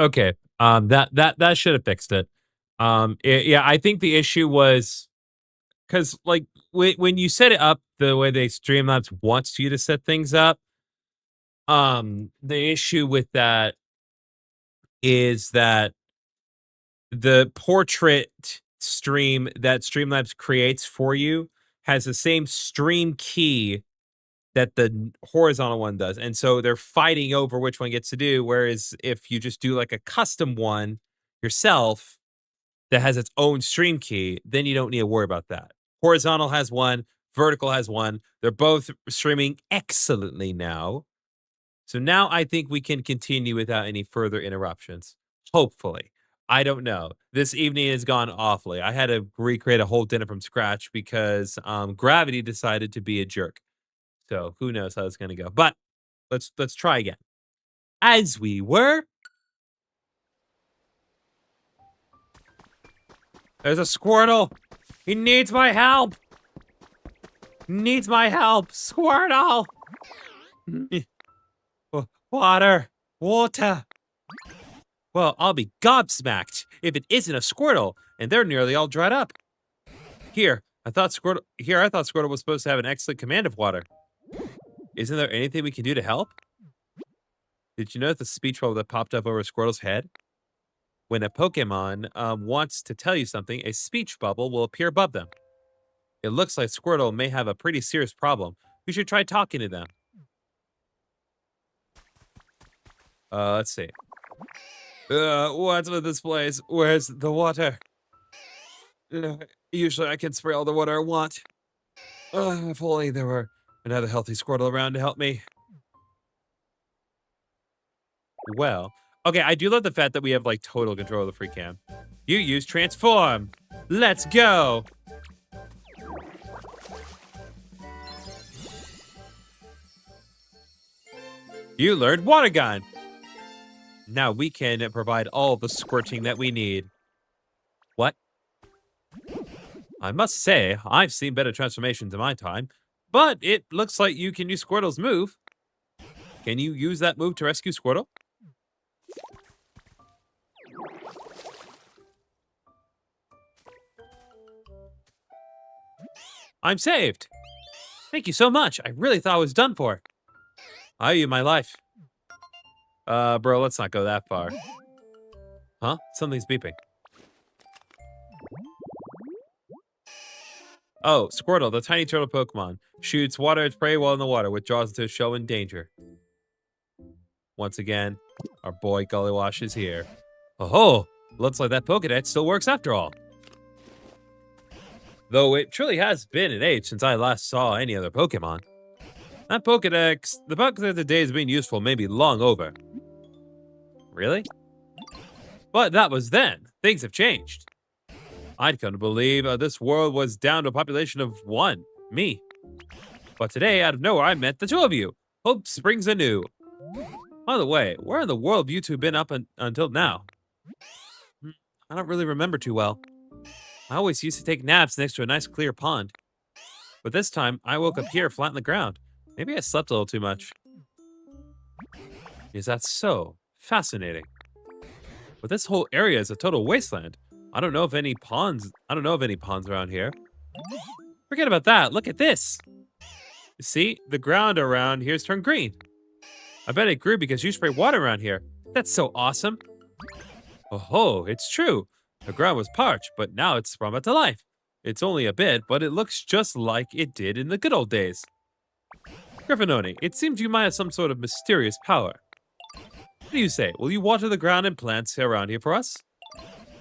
Okay. That should have fixed it. Yeah, I think the issue was because like when you set it up the way they Streamlabs wants you to set things up, the issue with that is that the portrait stream that Streamlabs creates for you has the same stream key that the horizontal one does. And so they're fighting over which one gets to do. Whereas if you just do like a custom one yourself that has its own stream key, then you don't need to worry about that. Horizontal has one, vertical has one. They're both streaming excellently now. So now I think we can continue without any further interruptions. Hopefully. I don't know. This evening has gone awfully. I had to recreate a whole dinner from scratch because Gravity decided to be a jerk. So who knows how it's going to go. But let's try again. As we were. There's a Squirtle. He needs my help. Needs my help. Squirtle. Water. Water. Well, I'll be gobsmacked if it isn't a Squirtle, and they're nearly all dried up. I thought Squirtle was supposed to have an excellent command of water. Isn't there anything we can do to help? Did you notice the speech bubble that popped up over Squirtle's head? When a Pokemon wants to tell you something, a speech bubble will appear above them. It looks like Squirtle may have a pretty serious problem. We should try talking to them. Let's see. What's with this place? Where's the water? Usually I can spray all the water I want. If only there were another healthy Squirtle around to help me. Well, okay, I do love the fact that we have, like, total control of the free cam. You use transform. Let's go. You learned water gun. Now we can provide all the squirting that we need. What? I must say, I've seen better transformations in my time, but it looks like you can use Squirtle's move. Can you use that move to rescue Squirtle? I'm saved. Thank you so much. I really thought I was done for. I owe you my life. Bro, let's not go that far. Huh? Something's beeping. Oh, Squirtle, the tiny turtle Pokemon. Shoots water its prey while in the water, withdraws into a show in danger. Once again, our boy Gullywash is here. Oh, looks like that Pokedex still works after all. Though it truly has been an age since I last saw any other Pokemon. That Pokedex, the Pokedex the days of being useful may be long over. Really? But that was then. Things have changed. I'd come to believe this world was down to a population of one, me. But today, out of nowhere, I met the two of you. Hope springs anew. By the way, where in the world have you two been up until now? I don't really remember too well. I always used to take naps next to a nice clear pond. But this time, I woke up here flat on the ground. Maybe I slept a little too much. Is that so? Fascinating. But this whole area is a total wasteland. I don't know of any ponds around here. Forget about that. Look at this. You see, the ground around here's turned green. I bet it grew because you sprayed water around here. That's so awesome. Oh, it's true. The ground was parched, but now it's sprung back to life. It's only a bit, but it looks just like it did in the good old days. GriffinOni, it seems you might have some sort of mysterious power. What do you say? Will you water the ground and plants around here for us?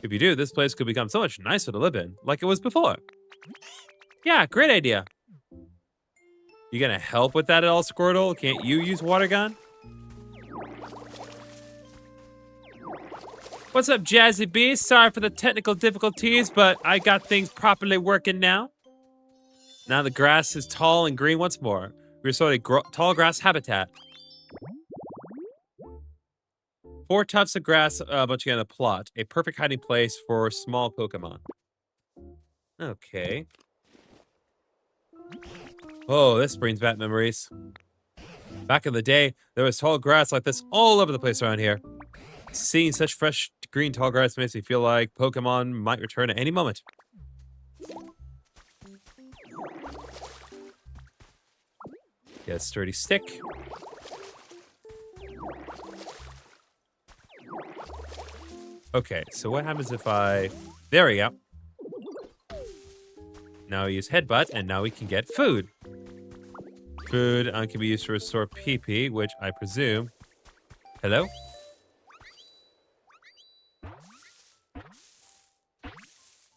If you do, this place could become so much nicer to live in, like it was before. Yeah, great idea. You gonna help with that at all, Squirtle? Can't you use water gun? What's up, Jazzy Beast? Sorry for the technical difficulties, but I got things properly working now. Now the grass is tall and green once more. We restored a tall grass habitat. 4 tufts of grass, bunch again a plot. A perfect hiding place for small Pokemon. Okay. Oh, this brings back memories. Back in the day, there was tall grass like this all over the place around here. Seeing such fresh green tall grass makes me feel like Pokemon might return at any moment. Get a sturdy stick. Okay, so what happens if I... There we go. Now we use Headbutt, and now we can get food. Food can be used to restore PP, which I presume... Hello?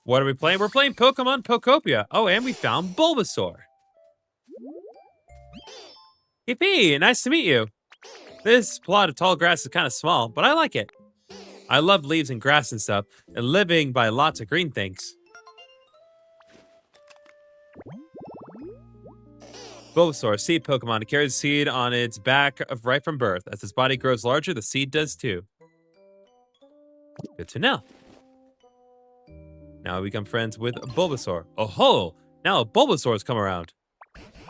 What are we playing? We're playing Pokemon Pokopia. Oh, and we found Bulbasaur. Yippee! Nice to meet you. This plot of tall grass is kind of small, but I like it. I love leaves and grass and stuff, and living by lots of green things. Bulbasaur, seed Pokemon. It carries a seed on its back right from birth. As its body grows larger, the seed does too. Good to know. Now we become friends with Bulbasaur. Oh ho! Now Bulbasaur has come around.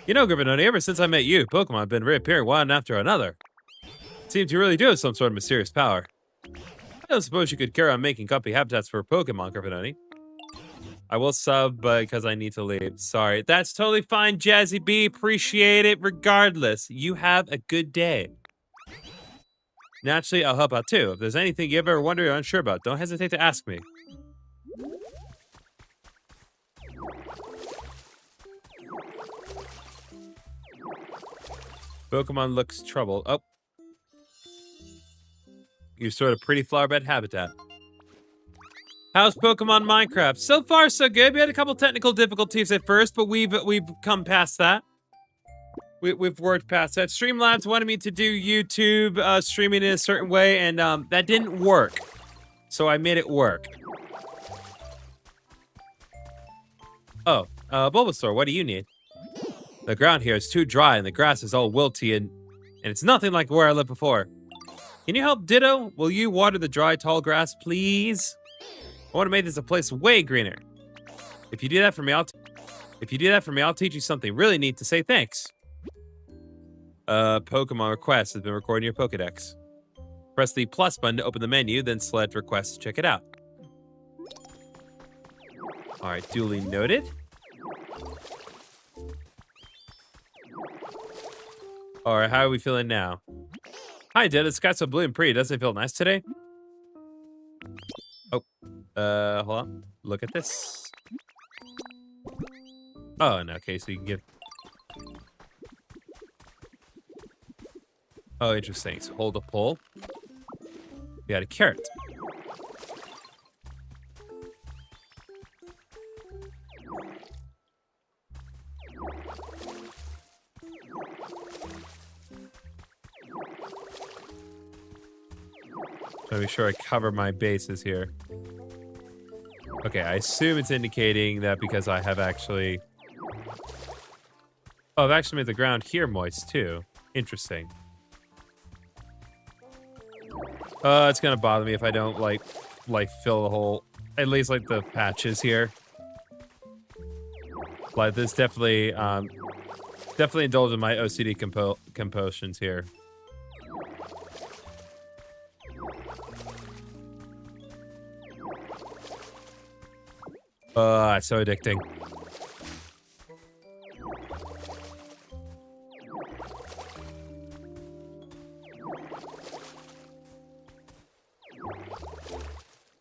You know, GriffinOni, ever since I met you, Pokemon have been reappearing one after another. It seems you really do have some sort of mysterious power. I don't suppose you could carry on making copy habitats for Pokemon, GriffinOni. I will sub because I need to leave. Sorry. That's totally fine, Jazzy B. Appreciate it regardless. You have a good day. Naturally, I'll help out too. If there's anything you ever wonder or unsure about, don't hesitate to ask me. Pokemon looks troubled. Oh. You sort of pretty flower bed habitat. How's Pokemon Minecraft? So far, so good. We had a couple technical difficulties at first, but we've come past that. We've worked past that. Streamlabs wanted me to do YouTube streaming in a certain way, and that didn't work. So I made it work. Oh, Bulbasaur, what do you need? The ground here is too dry, and the grass is all wilty, and it's nothing like where I lived before. Can you help, Ditto? Will you water the dry, tall grass, please? I want to make this a place way greener. If you do that for me, I'll teach you something really neat to say thanks. Pokemon request has been recorded in your Pokedex. Press the plus button to open the menu, then select request to check it out. All right, duly noted. All right, how are we feeling now? Hi, Dad. The sky's so blue and pretty. Doesn't it feel nice today? Oh, hold on. Look at this. Oh, no. Okay, so you can get... Oh, interesting. So hold a pull. We got a carrot. Let me make sure I cover my bases here. Okay, I assume it's indicating that because I have actually... Oh, I've actually made the ground here moist, too. Interesting. It's gonna bother me if I don't, like fill the whole... At least, like, the patches here. Like, this definitely, definitely indulge in my OCD compulsions here. It's so addicting.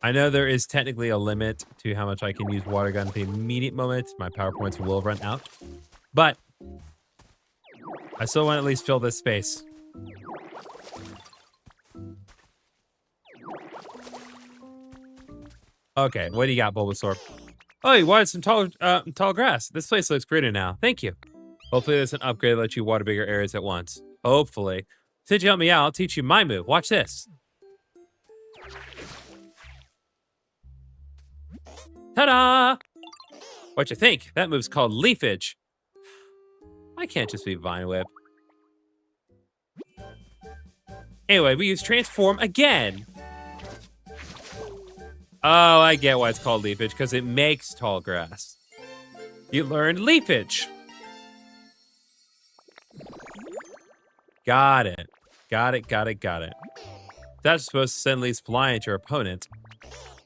I know there is technically a limit to how much I can use water gun at the immediate moment. My power points will run out. But I still want to at least fill this space. Okay, what do you got, Bulbasaur? Oh, you wanted some tall grass. This place looks greener now. Thank you. Hopefully there's an upgrade that lets you water bigger areas at once. Hopefully. Since you help me out, I'll teach you my move. Watch this. Ta-da! What you think? That move's called Leafage. I can't just be Vine Whip. Anyway, we use Transform again. Oh, I get why it's called Leafage, because it makes tall grass. You learned Leafage. Got it. Got it. That's supposed to send leaves flying at your opponent.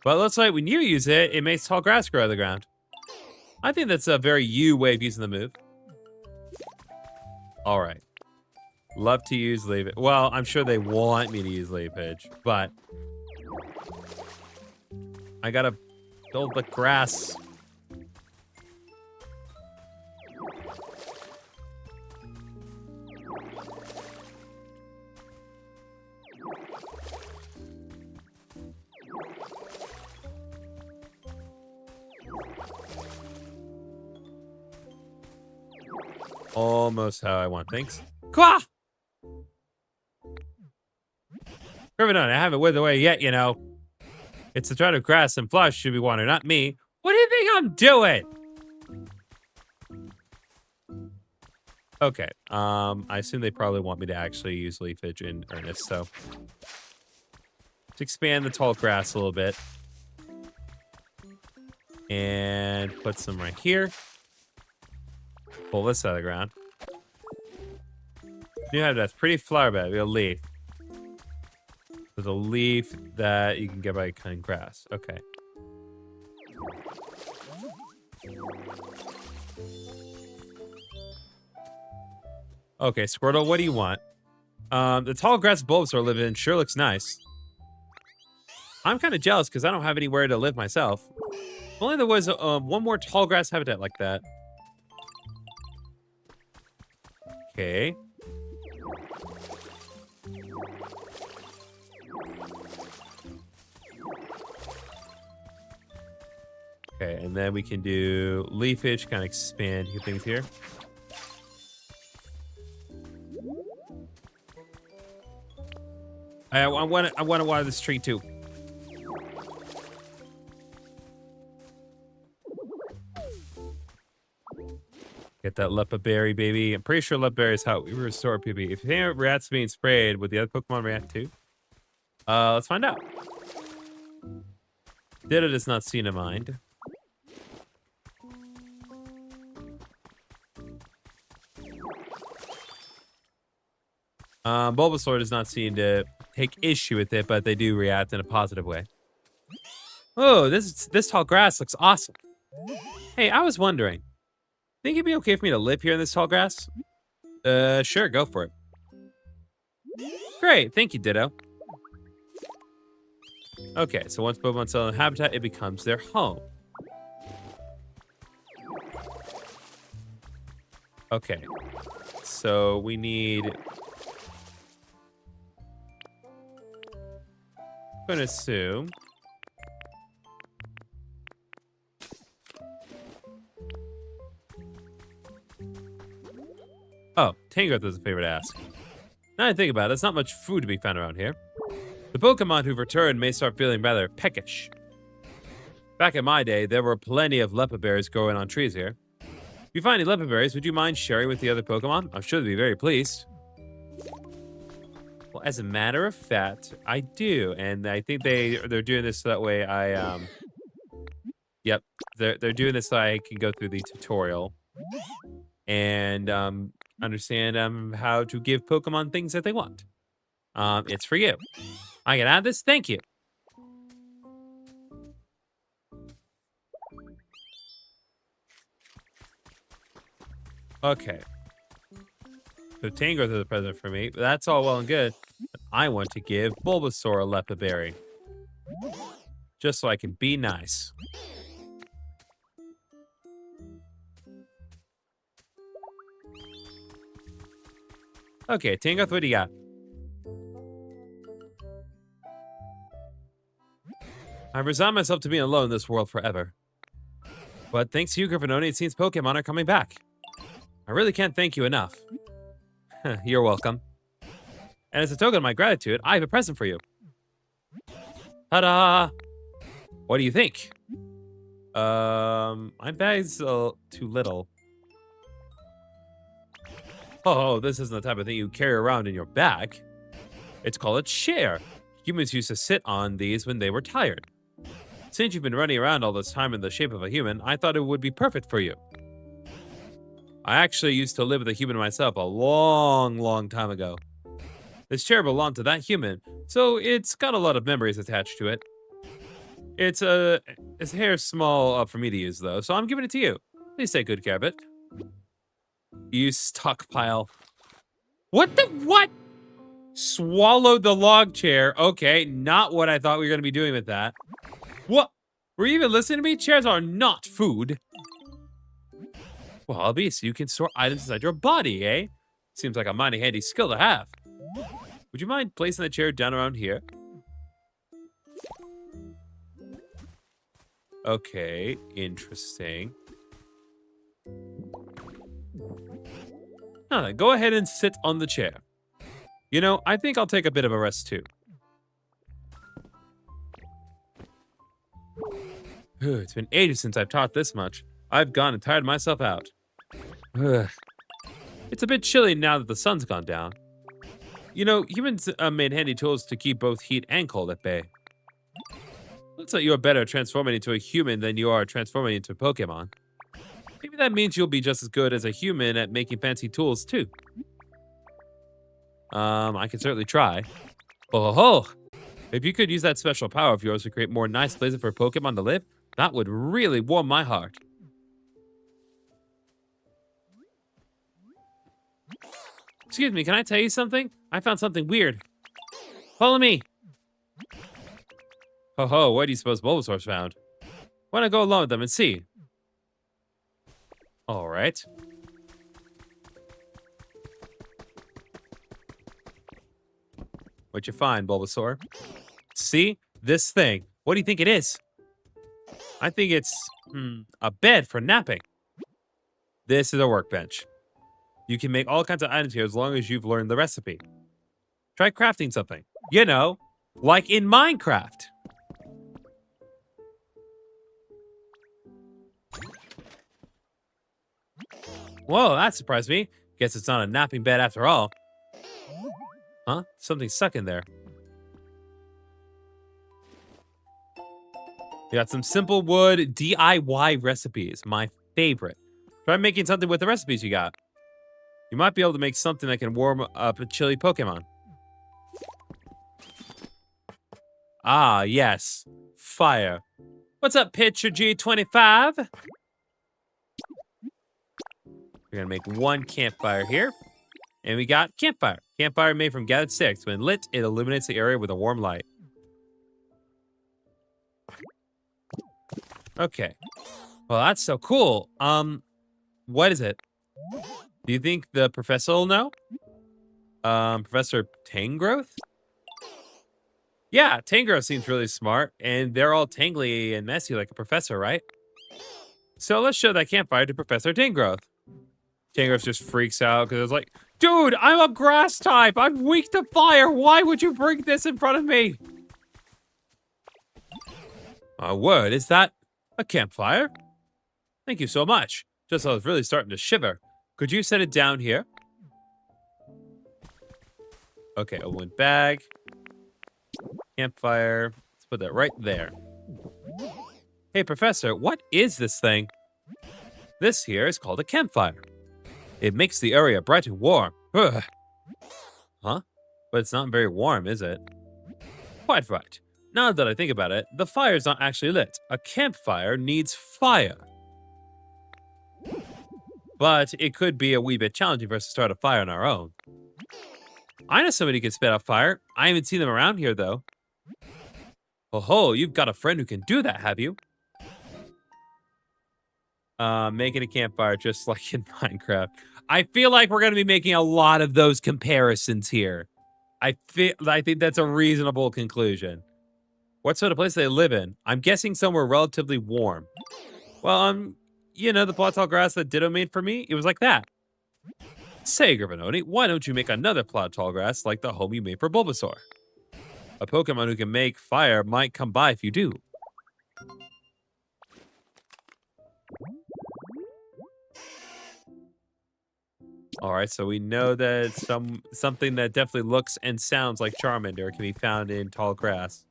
But it looks like when you use it, it makes tall grass grow out of the ground. I think that's a very you way of using the move. All right. Love to use leaf. Well, I'm sure they want me to use leafage, but I gotta build the grass. Almost how I want things. Quah! GriffinOni, I haven't withered away yet, you know. It's the thread of grass and flesh should be watered, not me. What do you think I'm doing? Okay. I assume they probably want me to actually use leafage in earnest, so. Let's expand the tall grass a little bit. And put some right here. Pull this out of the ground. You have that pretty flower bed. We have a leaf. There's a leaf that you can get by cutting grass. Okay. Okay, Squirtle, what do you want? The tall grass bulbs are living in sure looks nice. I'm kind of jealous because I don't have anywhere to live myself. If only there was one more tall grass habitat like that. Okay. Okay, and then we can do leafage, kind of expand things here. I want to water this tree too. Get that lepa berry, baby. I'm pretty sure lepa berry is how we restore PP. If you think reacts being sprayed, would the other Pokemon react too? Let's find out. Ditto does not seem to mind. Bulbasaur does not seem to take issue with it, but they do react in a positive way. Oh, this tall grass looks awesome. Hey, I was wondering, think it'd be okay for me to live here in this tall grass? Sure, go for it. Great, thank you, Ditto. Okay, so once Pokemon settle in habitat, it becomes their home. Okay, so we need... I'm gonna assume... Oh, Tangrowth is a favorite to ask. Now I think about it, there's not much food to be found around here. The Pokemon who've returned may start feeling rather peckish. Back in my day, there were plenty of lepa berries growing on trees here. If you find any lepa berries, would you mind sharing with the other Pokemon? I'm sure they'd be very pleased. Well, as a matter of fact, I do, and I think they're doing this so that way I Yep, they're doing this so I can go through the tutorial and understand how to give Pokemon things that they want. It's for you. I can add this. Thank you. Okay. So Tangrowth is a present for me. That's all well and good. But I want to give Bulbasaur a lepa berry. Just so I can be nice. Okay, Tangrowth, what do you got? I've resigned myself to being alone in this world forever. But thanks to you, GriffinOni, it seems Pokemon are coming back. I really can't thank you enough. You're welcome. And as a token of my gratitude, I have a present for you. Ta-da! What do you think? My bag's too little. Oh, this isn't the type of thing you carry around in your bag. It's called a chair. Humans used to sit on these when they were tired. Since you've been running around all this time in the shape of a human, I thought it would be perfect for you. I actually used to live with a human myself a long, long time ago. This chair belonged to that human, so it's got a lot of memories attached to it. It's a hair small for me to use, though, so I'm giving it to you. Please take good care of it. You stockpile. What? Swallowed the log chair. Okay, not what I thought we were going to be doing with that. What? Were you even listening to me? Chairs are not food. Well, at least you can store items inside your body, eh? Seems like a mighty handy skill to have. Would you mind placing the chair down around here? Okay, interesting. Now then, go ahead and sit on the chair. You know, I think I'll take a bit of a rest too. It's been ages since I've taught this much. I've gone and tired myself out. It's a bit chilly now that the sun's gone down. You know, humans made handy tools to keep both heat and cold at bay. Looks like you're better at transforming into a human than you are transforming into a Pokemon. Maybe that means you'll be just as good as a human at making fancy tools too. I can certainly try. Oh, if you could use that special power of yours to create more nice places for Pokemon to live, that would really warm my heart. Excuse me, can I tell you something? I found something weird. Follow me. Ho, what do you suppose Bulbasaur's found? Why not go along with them and see? All right. What'd you find, Bulbasaur? See? This thing. What do you think it is? I think it's a bed for napping. This is a workbench. You can make all kinds of items here as long as you've learned the recipe. Try crafting something. You know, like in Minecraft. Whoa, that surprised me. Guess it's not a napping bed after all. Huh? Something's stuck in there. You got some simple wood DIY recipes. My favorite. Try making something with the recipes you got. You might be able to make something that can warm up a chilly Pokemon. Ah, yes. Fire. What's up, Pitcher G25? We're gonna make one campfire here. And we got campfire. Campfire made from gathered sticks. When lit, it illuminates the area with a warm light. Okay. Well, that's so cool. What is it? Do you think the professor will know? Professor Tangrowth? Yeah, Tangrowth seems really smart, and they're all tangly and messy like a professor, right? So let's show that campfire to Professor Tangrowth. Tangrowth just freaks out because it's like, dude, I'm a grass type. I'm weak to fire. Why would you bring this in front of me? My word, is that a campfire? Thank you so much. Just I was really starting to shiver. Could you set it down here? Okay, a wood bag. Campfire. Let's put that right there. Hey, Professor, what is this thing? This here is called a campfire. It makes the area bright and warm. Ugh. Huh? But it's not very warm, is it? Quite right. Now that I think about it, the fire's not actually lit. A campfire needs fire. But it could be a wee bit challenging for us to start a fire on our own. I know somebody who can spit out fire. I haven't seen them around here, though. Oh, you've got a friend who can do that, have you? Making a campfire just like in Minecraft. I feel like we're going to be making a lot of those comparisons here. I think that's a reasonable conclusion. What sort of place do they live in? I'm guessing somewhere relatively warm. Well, you know, the plot tall grass that Ditto made for me, it was like that. Say, GriffinOni, why don't you make another plot tall grass like the home you made for Bulbasaur? A Pokemon who can make fire might come by if you do. All right, so we know that something that definitely looks and sounds like Charmander can be found in tall grass.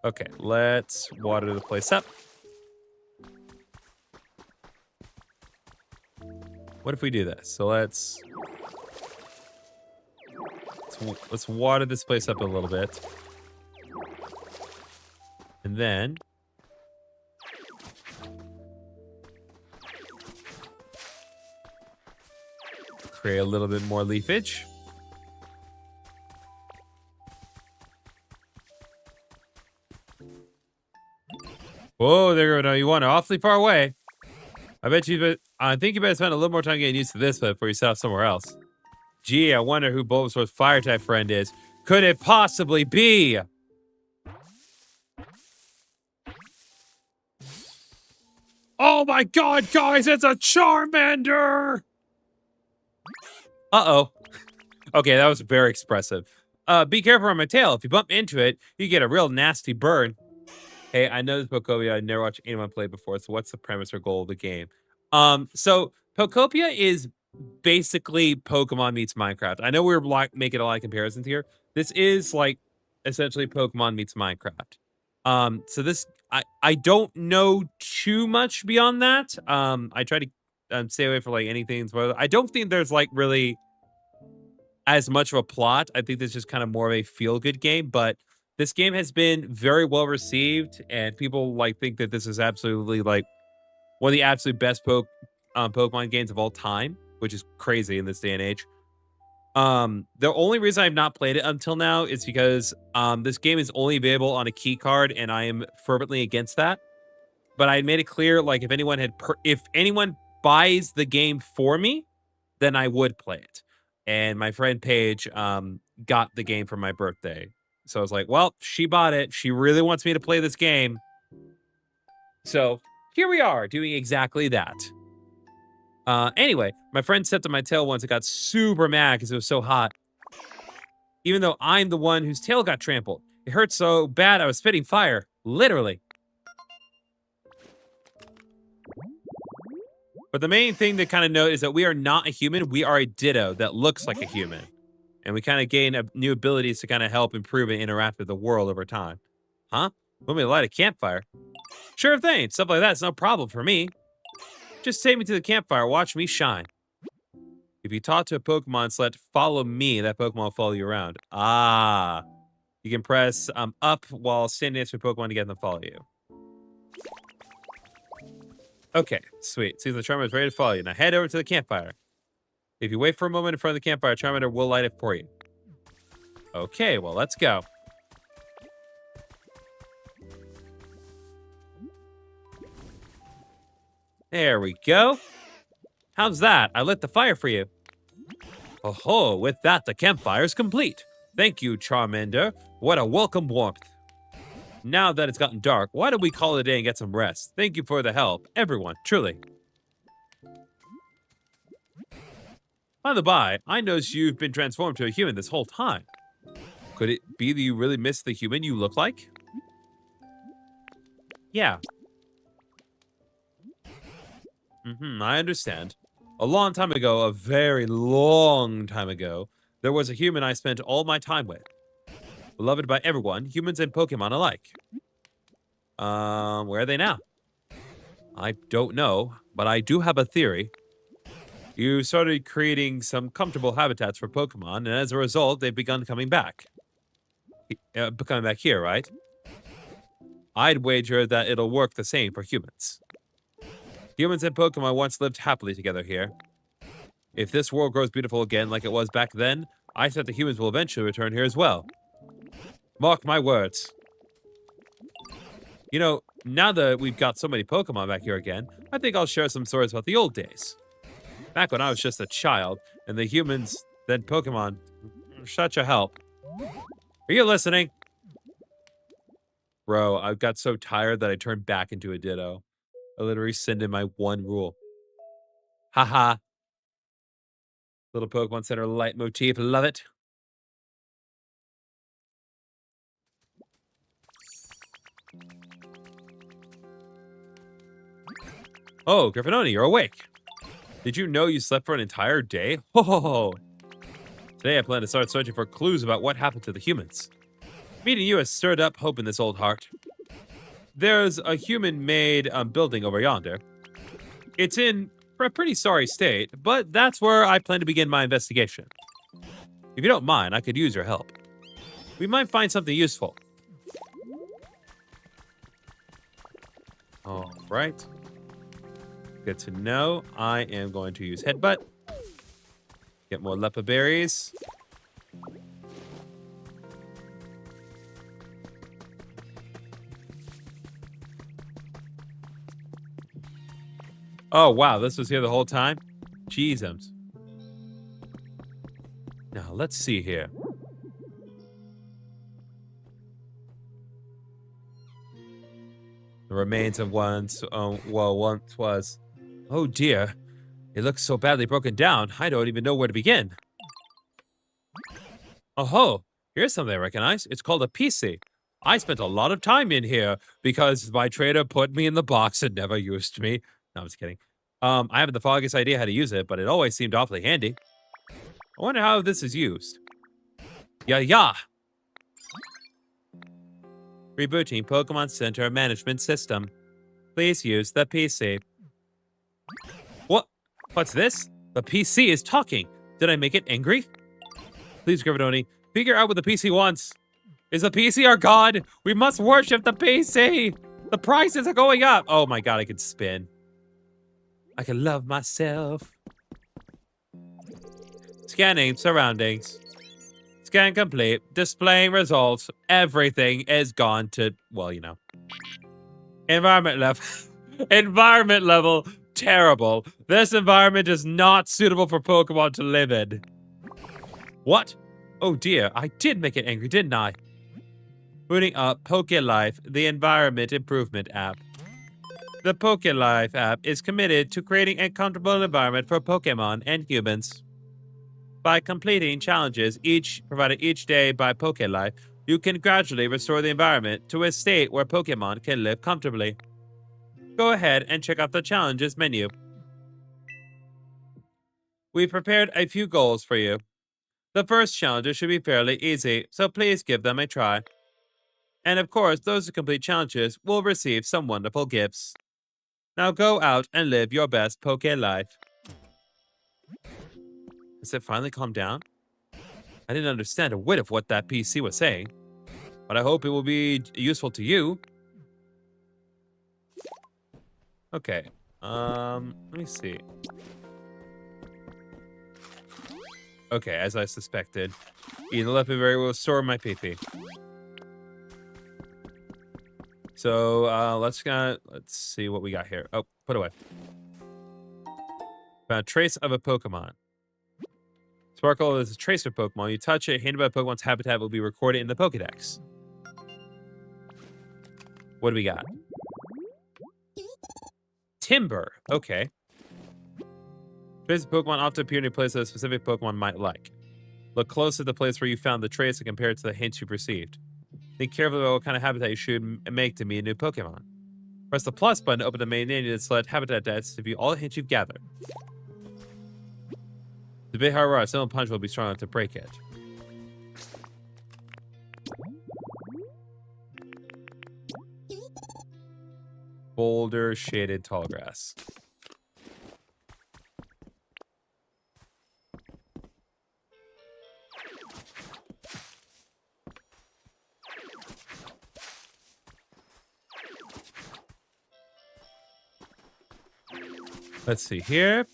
Okay, let's water the place up. What if we do this? So let's water this place up a little bit. And then create a little bit more leafage. Whoa, there you go. No, you want it awfully far away. I think you better spend a little more time getting used to this before you set off somewhere else. Gee, I wonder who Bulbasaur's fire type friend is. Could it possibly be? Oh my god, guys, it's a Charmander! Uh-oh. Okay, that was very expressive. Be careful on my tail. If you bump into it, you get a real nasty burn. Hey, I know this Pokopia. I never watched anyone play before, so what's the premise or goal of the game? So Pokopia is basically Pokemon meets Minecraft. I know we're like making a lot of comparisons here. This is like essentially Pokemon meets Minecraft. So this I don't know too much beyond that. I try to stay away from like anything. I don't think there's like really as much of a plot. I think this is just kind of more of a feel-good game, but this game has been very well received, and people like think that this is absolutely like one of the absolute best Pokemon games of all time, which is crazy in this day and age. The only reason I've not played it until now is because this game is only available on a key card, and I am fervently against that. But I made it clear, like if anyone buys the game for me, then I would play it. And my friend Paige got the game for my birthday. So I was like, well, she bought it. She really wants me to play this game. So here we are doing exactly that. Anyway, my friend stepped on my tail once and got super mad because it was so hot. Even though I'm the one whose tail got trampled. It hurt so bad I was spitting fire. Literally. But the main thing to kind of note is that we are not a human. We are a Ditto that looks like a human. And we kind of gain new abilities to kind of help improve and interact with the world over time. Huh? Want me to light a campfire? Sure thing. Stuff like that's no problem for me. Just take me to the campfire. Watch me shine. If you talk to a Pokemon, select follow me. That Pokemon will follow you around. Ah. You can press up while standing next to a Pokemon to get them to follow you. Okay, sweet. See, the Charmander is ready to follow you. Now head over to the campfire. If you wait for a moment in front of the campfire, Charmander will light it for you. Okay, well, let's go. There we go. How's that? I lit the fire for you. Oh, with that, the campfire's complete. Thank you, Charmander. What a welcome warmth. Now that it's gotten dark, why don't we call it a day and get some rest? Thank you for the help, everyone, truly. By the by, I noticed you've been transformed to a human this whole time. Could it be that you really miss the human you look like? Yeah. I understand. A long time ago, a very long time ago, there was a human I spent all my time with. Beloved by everyone, humans and Pokemon alike. Where are they now? I don't know, but I do have a theory. You started creating some comfortable habitats for Pokemon, and as a result, they've begun coming back. Coming back here, right? I'd wager that it'll work the same for humans. Humans and Pokemon once lived happily together here. If this world grows beautiful again like it was back then, I bet the humans will eventually return here as well. Mark my words. You know, now that we've got so many Pokemon back here again, I think I'll share some stories about the old days. Back when I was just a child, and the humans, then Pokemon, such a help. Are you listening? Bro, I got so tired that I turned back into a Ditto. I literally send in my one rule. Haha. Little Pokemon Center leitmotif, love it. Oh, GriffinOni, you're awake. Did you know you slept for an entire day? Ho ho ho. Today I plan to start searching for clues about what happened to the humans. Meeting you has stirred up hope in this old heart. There's a human-made building over yonder. It's in a pretty sorry state, but that's where I plan to begin my investigation. If you don't mind, I could use your help. We might find something useful. All right. Good to know. I am going to use Headbutt. Get more Lepa berries. Oh, wow. This was here the whole time? Jeezums. Now, let's see here. The remains of once was. Oh, dear. It looks so badly broken down, I don't even know where to begin. Oh, here's something I recognize. It's called a PC. I spent a lot of time in here because my trader put me in the box and never used me. No, I'm just kidding. I haven't the foggiest idea how to use it, but it always seemed awfully handy. I wonder how this is used. Yeah. Rebooting Pokemon Center Management System. Please use the PC. What? What's this? The PC is talking. Did I make it angry? Please, GriffinOni, figure out what the PC wants. Is the PC our god? We must worship the PC! The prices are going up! Oh my god, I can spin. I can love myself. Scanning surroundings. Scan complete. Displaying results. Everything is gone to, well, you know. Environment level. Environment level. Terrible. This environment is not suitable for Pokemon to live in. What? Oh dear, I did make it angry, didn't I? Booting up PokéLife, the environment improvement app. The PokéLife app is committed to creating a comfortable environment for Pokemon and humans. By completing challenges provided each day by PokéLife, you can gradually restore the environment to a state where Pokemon can live comfortably. Go ahead and check out the challenges menu. We've prepared a few goals for you. The first challenges should be fairly easy, so please give them a try. And of course, those who complete challenges will receive some wonderful gifts. Now go out and live your best Poké life. Has it finally calmed down? I didn't understand a whit of what that PC was saying, but I hope it will be useful to you. Okay, let me see. Okay, as I suspected, eating the Lepa berry will restore my PP. So let's see what we got here. Oh, put away. Found a trace of a Pokemon. Sparkle is a trace of Pokemon. You touch it, hinted by Pokemon's habitat will be recorded in the Pokedex. What do we got? Timber. Okay. Traces of Pokemon often appear in a place that a specific Pokemon might like. Look close at the place where you found the trace and compare it to the hints you've received. Think carefully about what kind of habitat you should make to meet a new Pokemon. Press the plus button to open the main menu and select habitat data to view all the hints you've gathered. The big hard rock, Silent Punch will be strong enough to break it. Boulder shaded tall grass. Let's see here.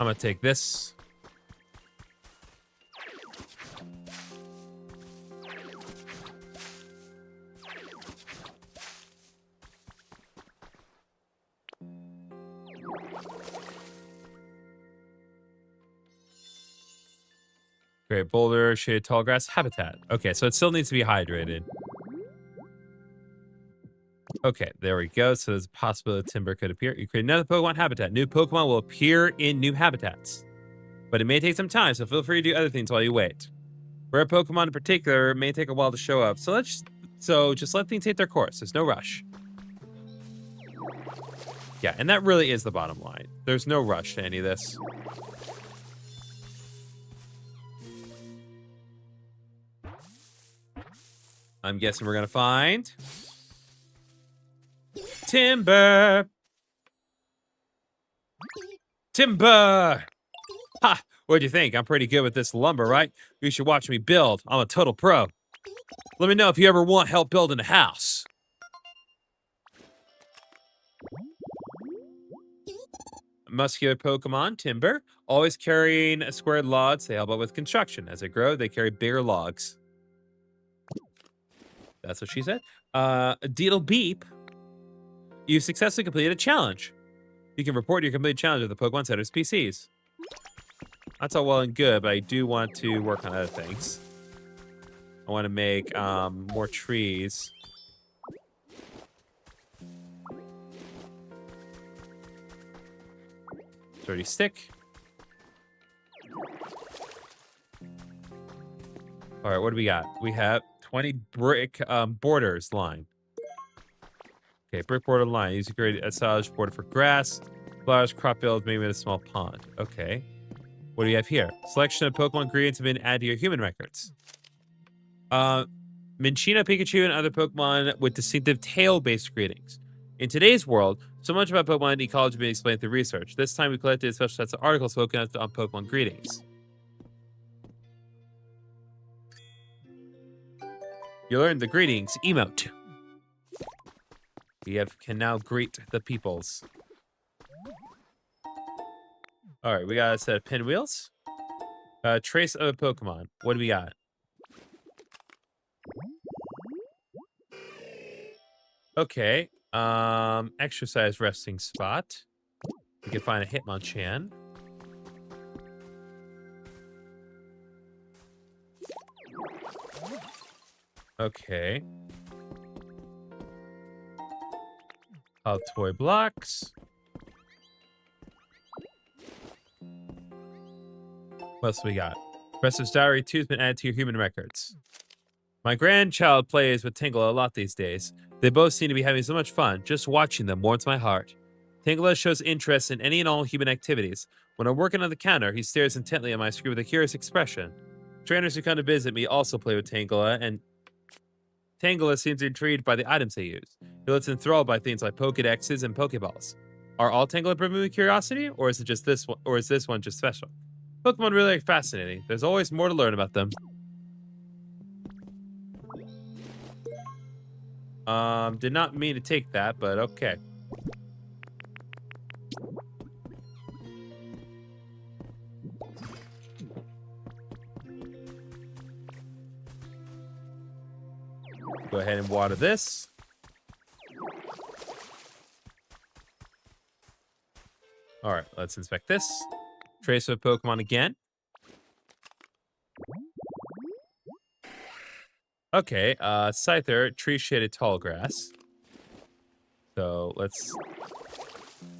I'm gonna take this. Great boulder, shaded tall grass, habitat. Okay, so it still needs to be hydrated. Okay, there we go. So there's a possibility timber could appear. You create another Pokemon habitat. New Pokemon will appear in new habitats. But it may take some time, so feel free to do other things while you wait. Rare Pokemon in particular may take a while to show up. So just let things take their course. There's no rush. Yeah, and that really is the bottom line. There's no rush to any of this. I'm guessing we're going to find timber. Timber! Ha! What'd you think? I'm pretty good with this lumber, right? You should watch me build. I'm a total pro. Let me know if you ever want help building a house. Muscular Pokemon, Timber, always carrying squared logs. They help out with construction. As they grow, they carry bigger logs. That's what she said. Ditto Beep, you've successfully completed a challenge. You can report your completed challenge with the Pokemon Center's PCs. That's all well and good, but I do want to work on other things. I want to make more trees. Dirty stick. All right, what do we got? We have 20 brick borders line. Okay, brick border line. Use to create a silage border for grass, flowers, crop fields, maybe with a small pond. Okay. What do you have here? Selection of Pokemon ingredients have been added to your human records. Minchino, Pikachu, and other Pokemon with distinctive tail-based greetings. In today's world, so much about Pokemon ecology has been explained through research. This time we collected special sets of articles focused on Pokemon greetings. You learned the greetings emote. You can now greet the peoples. All right, we got a set of pinwheels. Trace of a Pokemon. What do we got? Okay. Exercise resting spot. We can find a Hitmonchan. Okay. Toy blocks. What else we got? Progressive's Diary 2 has been added to your human records. My grandchild plays with Tangela a lot these days. They both seem to be having so much fun. Just watching them warms my heart. Tangela shows interest in any and all human activities. When I'm working on the counter, he stares intently at my screen with a curious expression. Trainers who come to visit me also play with Tangela, and Tangela seems intrigued by the items they use. He looks enthralled by things like Pokédexes and Pokéballs. Are all Tangela brimming with curiosity, or is it just this one, or is this one just special? Pokemon really are fascinating. There's always more to learn about them. Did not mean to take that, but okay. Go ahead and water this. All right, let's inspect this. Trace of Pokemon again. Okay, Scyther, tree-shaded tall grass. So let's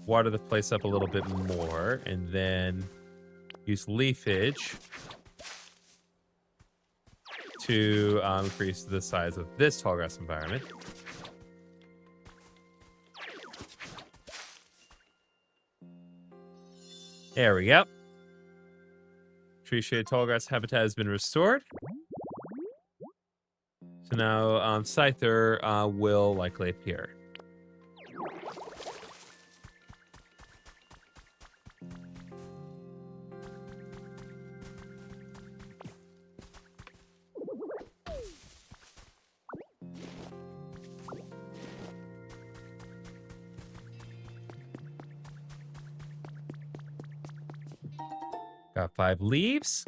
water the place up a little bit more, and then use leafage to increase the size of this tall grass environment. There we go. Tree-shaded tall grass habitat has been restored. So now Scyther will likely appear. Got 5 leaves.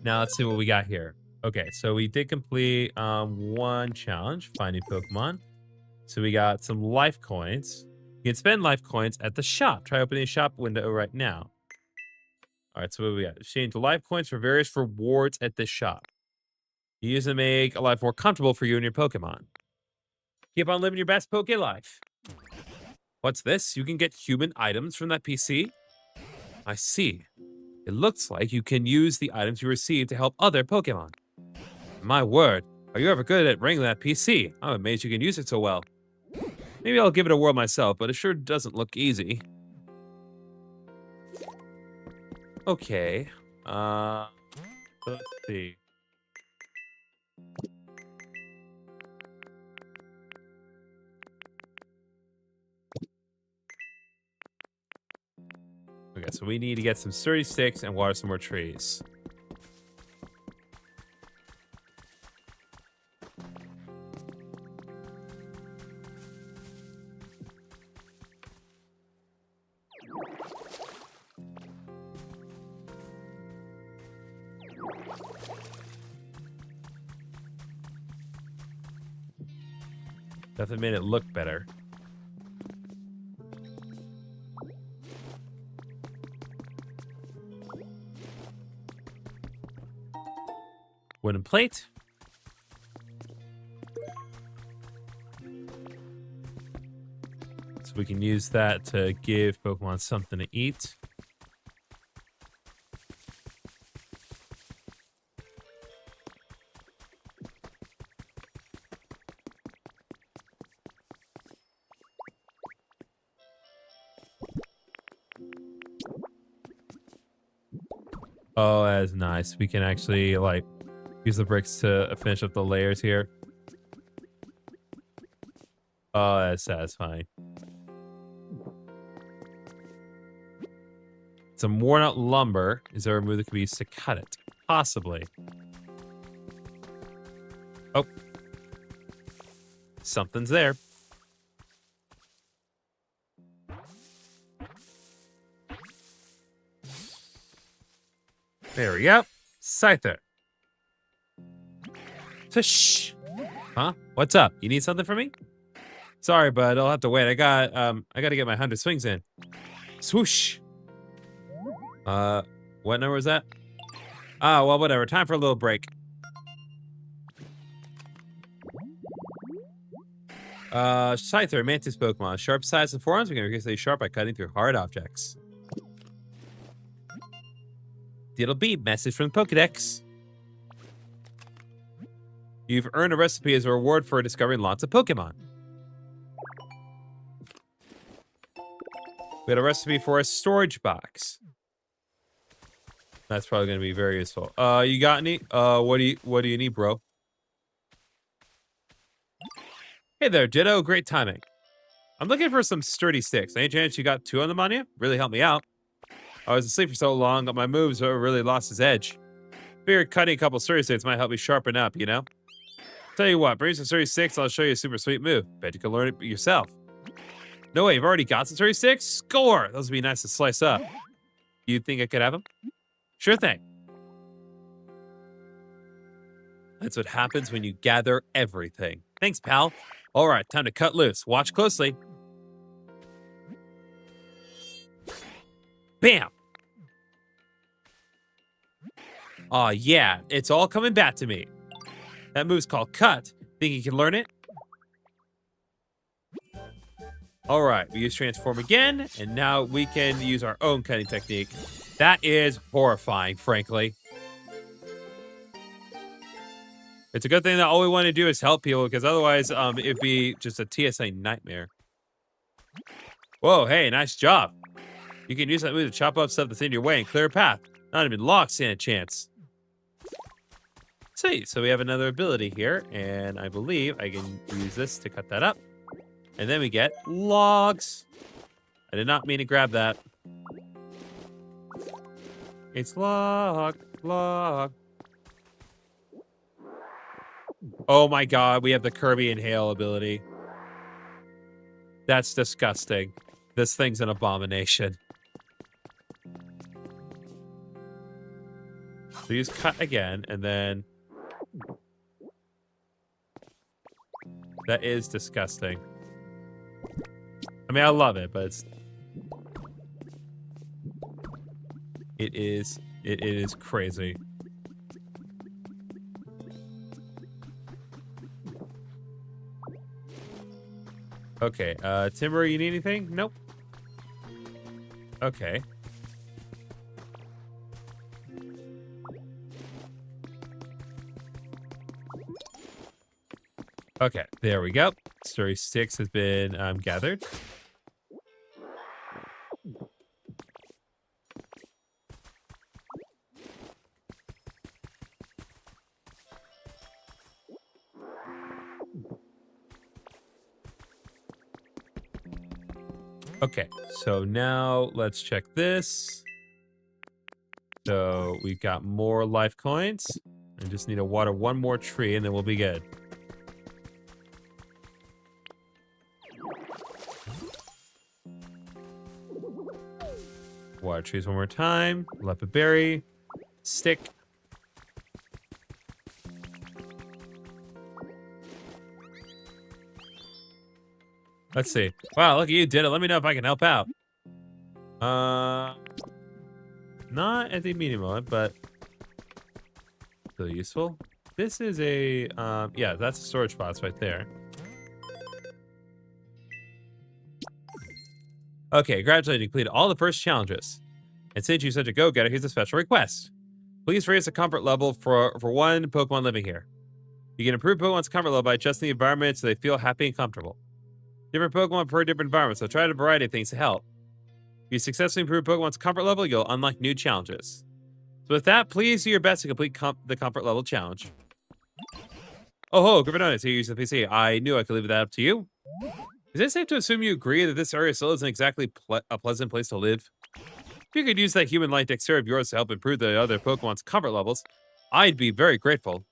Now let's see what we got here. Okay, so we did complete one challenge, finding Pokemon. So we got some life coins. You can spend life coins at the shop. Try opening the shop window right now. All right, so what do we got? Exchange life coins for various rewards at this shop. You use them to make life more comfortable for you and your Pokemon. Keep on living your best Poke life. What's this? You can get human items from that PC? I see. It looks like you can use the items you receive to help other Pokemon. My word, Are you ever good at wrangling that PC? I'm amazed you can use it so well. Maybe I'll give it a whirl myself, but it sure doesn't look easy. Okay. Let's see. Okay, so we need to get some sturdy sticks and water some more trees. Definitely made it look better. Wooden plate. So we can use that to give Pokemon something to eat. Oh, that's nice. We can actually, like, use the bricks to finish up the layers here. Oh, that's satisfying. Some worn out lumber. Is there a move that can be used to cut it? Possibly. Oh. Something's there. There we go. Scyther. Fish. Huh? What's up? You need something from me? Sorry, bud. I'll have to wait. I gotta get my 100 swings in. Swoosh. What number was that? Ah, well, whatever. Time for a little break. Scyther, Mantis Pokemon. Sharp size and forearms. We can increase they sharp by cutting through hard objects. Ditto B, message from the Pokedex. You've earned a recipe as a reward for discovering lots of Pokemon. We had a recipe for a storage box. That's probably going to be very useful. You got any? What do you need, bro? Hey there, Ditto. Great timing. I'm looking for some sturdy sticks. Any chance you got 2 of them on you? Really help me out. I was asleep for so long that my moves really lost its edge. Figured cutting a couple sturdy sticks might help me sharpen up, you know? Tell you what, bring some sturdy sticks, I'll show you a super sweet move. Bet you can learn it yourself. No way, you've already got some sturdy sticks? Score! Those would be nice to slice up. You think I could have them? Sure thing. That's what happens when you gather everything. Thanks, pal. All right, time to cut loose. Watch closely. Bam! Aw, yeah, it's all coming back to me. That move's called cut. Think you can learn it? All right, we use transform again, and now we can use our own cutting technique. That is horrifying, frankly. It's a good thing that all we want to do is help people, because otherwise it'd be just a TSA nightmare. Whoa, hey, nice job. You can use that move to chop up stuff that's in your way and clear a path. Not even locks stand a chance. See, so we have another ability here, and I believe I can use this to cut that up. And then we get logs. I did not mean to grab that. It's log. Oh my god, we have the Kirby Inhale ability. That's disgusting. This thing's an abomination. So use cut again, and then... That is disgusting. I mean, I love it, but it's... It is crazy. Okay, Timber, you need anything? Nope. Okay. Okay, there we go. Story 6 has been gathered. Okay, so now let's check this. So we've got more life coins. I just need to water one more tree and then we'll be good. Water trees one more time. Leopard berry. Stick. Let's see. Wow, look at you, did it. Let me know if I can help out. Not at the immediate moment, but still useful. This is a, yeah, that's the storage spots right there. Okay, congratulations, you completed all the first challenges. And since you're such a go-getter, here's a special request. Please raise the comfort level for one Pokemon living here. You can improve Pokemon's comfort level by adjusting the environment so they feel happy and comfortable. Different Pokemon prefer different environments, so try a variety of things to help. If you successfully improve Pokemon's comfort level, you'll unlock new challenges. So with that, please do your best to complete the comfort level challenge. Oh, GriffinOni, so you use the PC. I knew I could leave that up to you. Is it safe to assume you agree that this area still isn't exactly a pleasant place to live? If you could use that human-like dexterity of yours to help improve the other Pokemon's comfort levels, I'd be very grateful.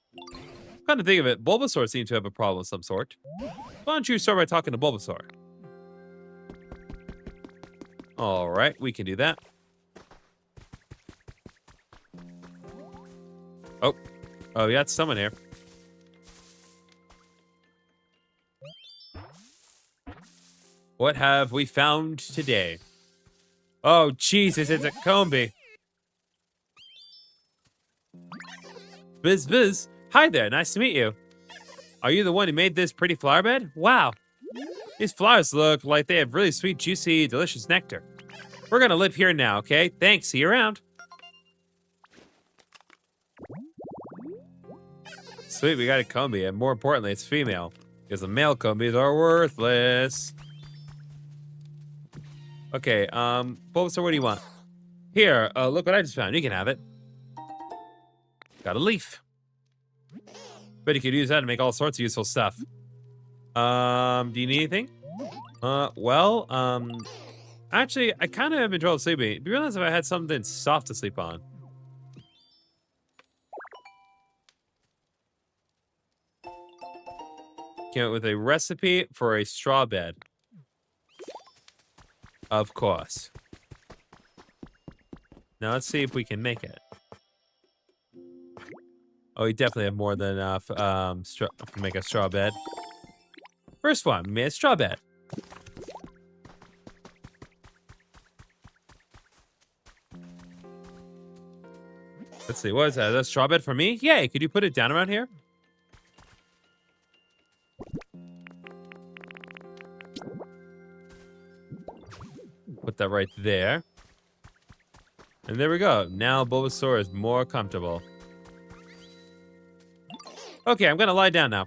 Come to think of it, Bulbasaur seems to have a problem of some sort. Why don't you start by talking to Bulbasaur? Alright, we can do that. Oh, yeah, it's someone here. What have we found today? Oh, Jesus, it's a Combi. Biz. Hi there, nice to meet you. Are you the one who made this pretty flower bed? Wow. These flowers look like they have really sweet, juicy, delicious nectar. We're gonna live here now, okay? Thanks, see you around. Sweet, we got a Combi, and more importantly, it's female. Because the male Combis are worthless. Okay, Bulbasaur, what do you want? Here, look what I just found. You can have it. Got a leaf. Bet you could use that to make all sorts of useful stuff. Do you need anything? Actually, I kind of have been trouble sleeping. Do you realize if I had something soft to sleep on? Came up with a recipe for a straw bed. Of course. Now let's see if we can make it. Oh, we definitely have more than enough to make a straw bed. First one, made a straw bed. Let's see, what is that? Is that a straw bed for me? Yay, could you put it down around here? Put that right there. And there we go. Now Bulbasaur is more comfortable. Okay, I'm gonna lie down now.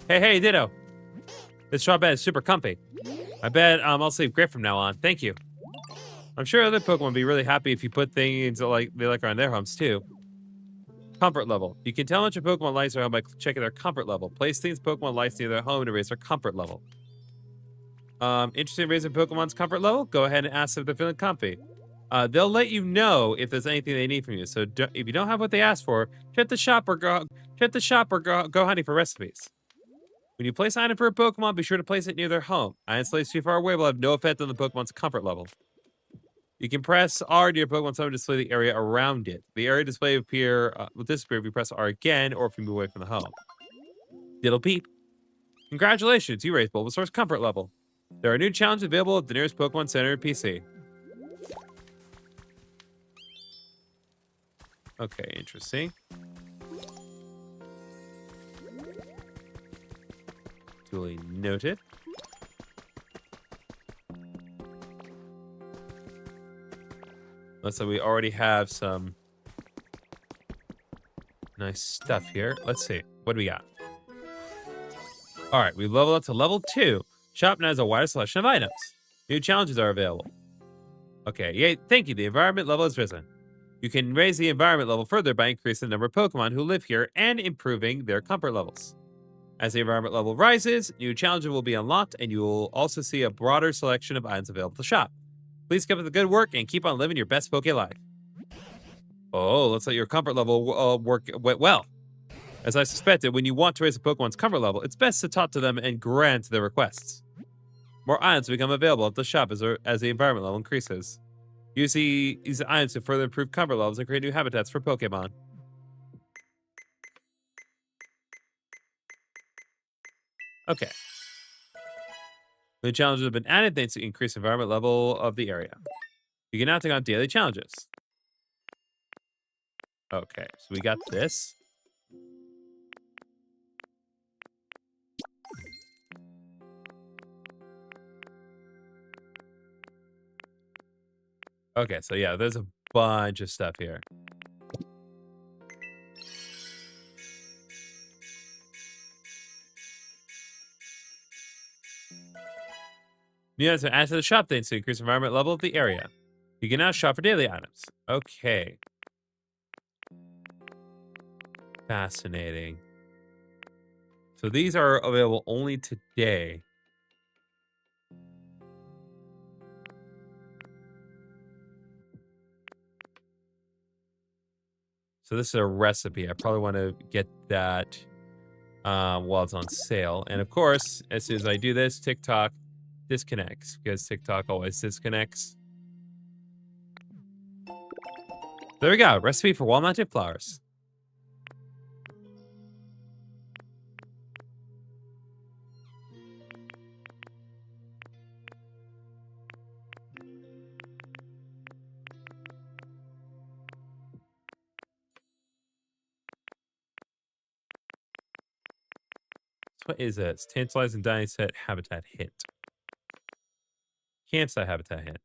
Hey, Ditto. This straw bed is super comfy. I bet I'll sleep great from now on. Thank you. I'm sure other Pokemon would be really happy if you put things like they like around their homes too. Comfort level. You can tell how much a Pokemon likes their home by checking their comfort level. Place things Pokemon likes near their home to raise their comfort level. Interested in raising Pokemon's comfort level? Go ahead and ask if they're feeling comfy. They'll let you know if there's anything they need from you. So if you don't have what they ask for, check the shop or go hunting for recipes. When you place an item for a Pokemon, be sure to place it near their home. Items placed too far away will have no effect on the Pokemon's comfort level. You can press R to your Pokemon's home to display the area around it. The area display will disappear if you press R again or if you move away from the home. Diddle beep. Congratulations, you raised Bulbasaur's comfort level. There are new challenges available at the nearest Pokemon Center PC. Okay, interesting. Duly noted. Looks like we already have some nice stuff here. Let's see. What do we got? All right, we leveled up to level 2. Shop now has a wider selection of items. New challenges are available. Okay, yay, thank you. The environment level has risen. You can raise the environment level further by increasing the number of Pokemon who live here and improving their comfort levels. As the environment level rises, new challenges will be unlocked, and you will also see a broader selection of items available to shop. Please keep up the good work and keep on living your best Poké life. Oh, looks like your comfort level went well. As I suspected, when you want to raise a Pokemon's comfort level, it's best to talk to them and grant their requests. More items become available at the shop as the environment level increases. Use these items to further improve comfort levels and create new habitats for Pokemon. Okay. New challenges have been added thanks to increased environment level of the area. You can now take on daily challenges. Okay, so we got this. Okay, so yeah, there's a bunch of stuff here. New items are added to the shop thanks to increased environment level of the area. You can now shop for daily items. Okay. Fascinating. So these are available only today. So this is a recipe. I probably want to get that while it's on sale. And of course, as soon as I do this, TikTok disconnects because TikTok always disconnects. There we go. Recipe for wall-mounted flowers. What is this? Tantalizing dining set habitat hint. Campsite habitat hint.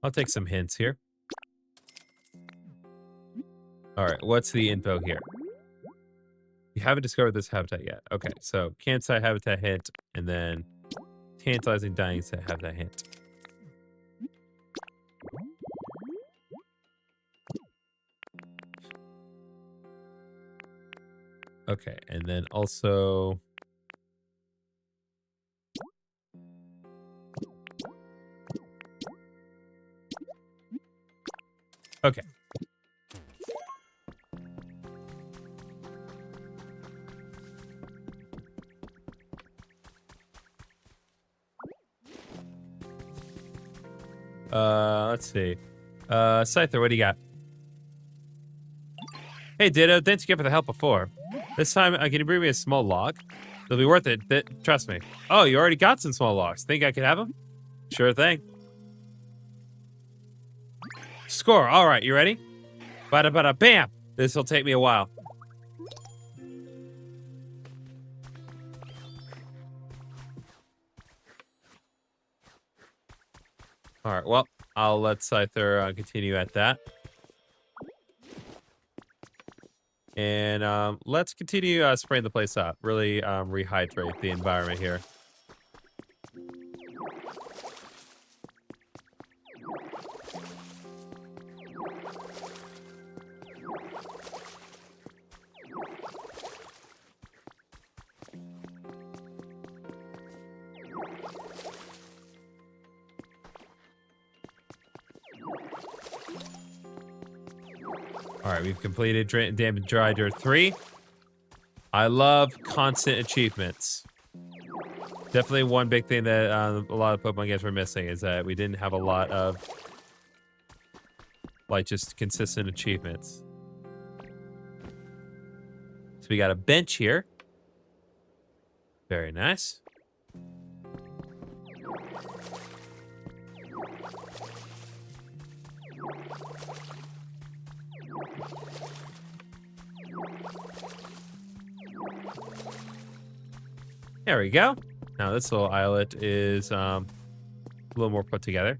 I'll take some hints here. All right, what's the info here? You haven't discovered this habitat yet. Okay, so campsite habitat hint, and then tantalizing dining set habitat hint. Okay, and then also... Okay. Let's see. Scyther, what do you got? Hey, Ditto, thanks again for the help before. This time, can you bring me a small log? It'll be worth it, trust me. Oh, you already got some small logs. Think I could have them? Sure thing. Score. All right, you ready? Bada bada bam. This will take me a while. All right, well, I'll let Scyther continue at that. And let's continue spraying the place up. Really rehydrate the environment here. All right, we've completed Damage Dry Dirt 3. I love constant achievements. Definitely one big thing that a lot of Pokemon games were missing is that we didn't have a lot of, like, just consistent achievements. So we got a bench here. Very nice. There we go. Now this little islet is a little more put together.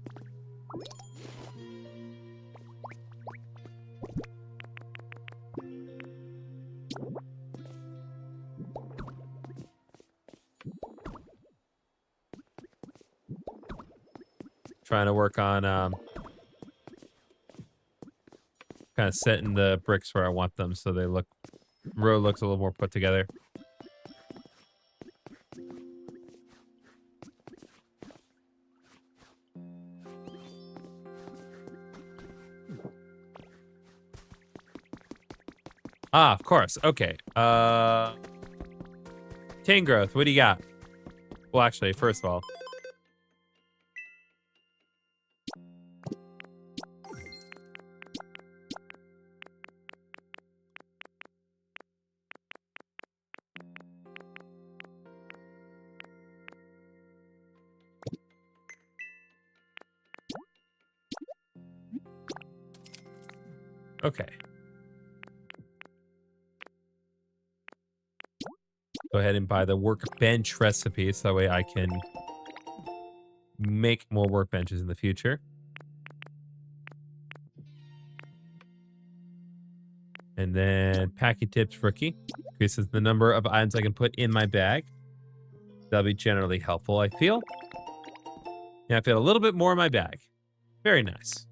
Trying to work on kind of setting the bricks where I want them so they look, road looks a little more put together. Ah, of course. Okay. Cane growth. What do you got? Well, actually, first of all. Okay. Go ahead and buy the workbench recipe so that way I can make more workbenches in the future. And then packing tips rookie increases the number of items I can put in my bag. That'll be generally helpful, I feel. Yeah, I feel a little bit more in my bag. Very nice.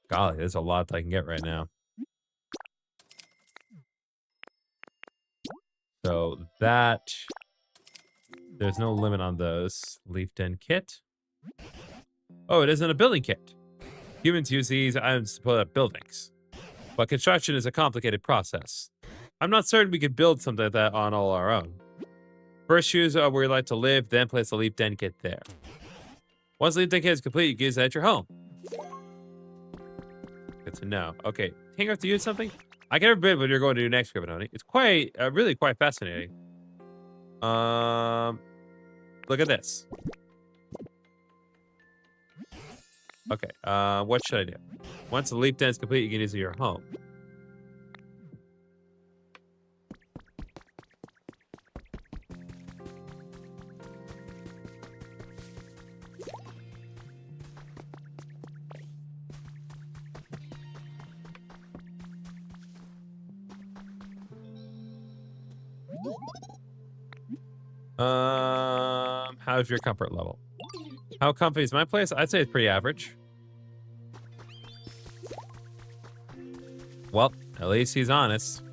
Golly, there's a lot that I can get right now. So that, there's no limit on those. Leaf Den kit. Oh, it isn't a building kit. Humans use these items to put up buildings. But construction is a complicated process. I'm not certain we could build something like that on all our own. First, choose where you'd like to live, then place the Leaf Den kit there. Once the Leaf Den kit is complete, you can use it at your home. Good to know. Okay, hang up to use something? I can never bid what you're going to do next, GriffinOni. It's quite, really quite fascinating. Look at this. Okay, what should I do? Once the Leaf Den is complete, you can use it at your home. How's your comfort level? How comfy is my place? I'd say it's pretty average. Well, at least he's honest.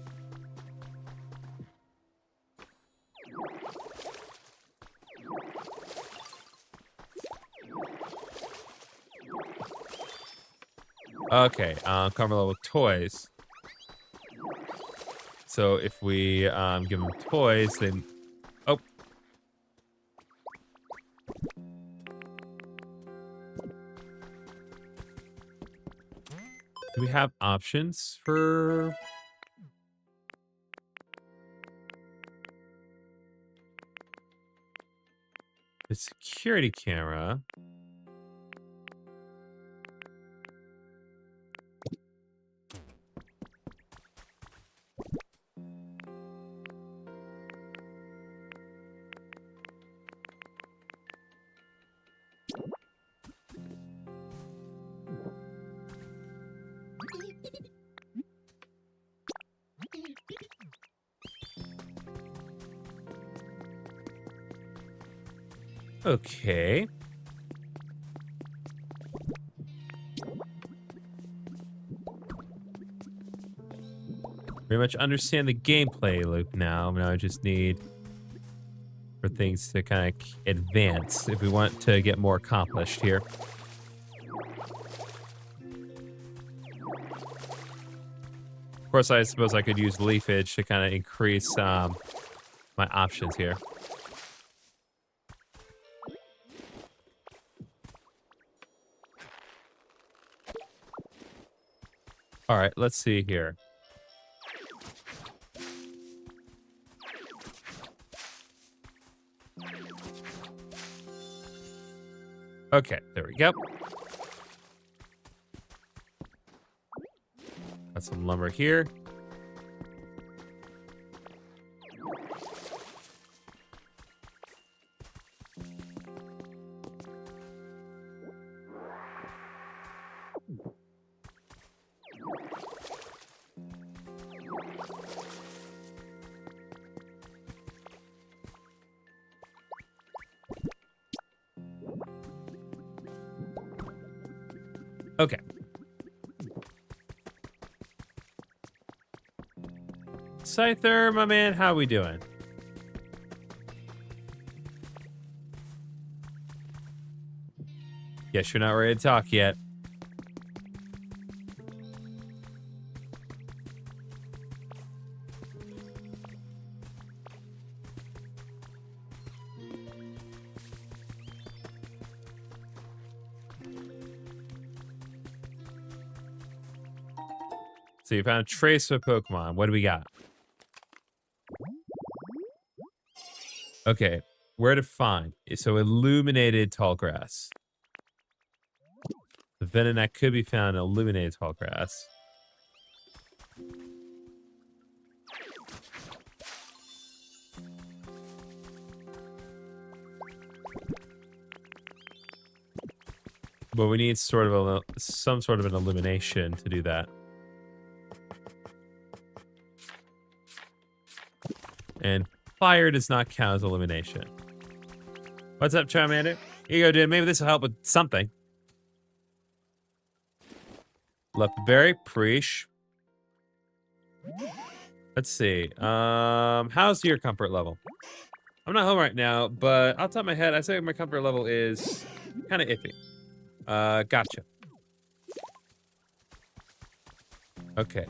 Okay, comfort level toys. So if we give him toys, then oh. Do we have options for the security camera? Okay. Pretty much understand the gameplay loop now. Now I just need for things to kind of advance if we want to get more accomplished here. Of course, I suppose I could use leafage to kind of increase my options here. All right, let's see here. Okay, there we go. Got some lumber here. Okay. Scyther, my man, how we doing? Guess you're not ready to talk yet. So you found a trace of Pokemon. What do we got? Okay, where to find? So illuminated tall grass. The Venonat could be found in illuminated tall grass. But we need sort of some sort of an illumination to do that. And fire does not count as illumination. What's up, Charmander? Here you go, dude. Maybe this will help with something. Leftberry, Preach. Let's see. How's your comfort level? I'm not home right now, but off the top of my head, I say my comfort level is kind of iffy. Gotcha. Okay.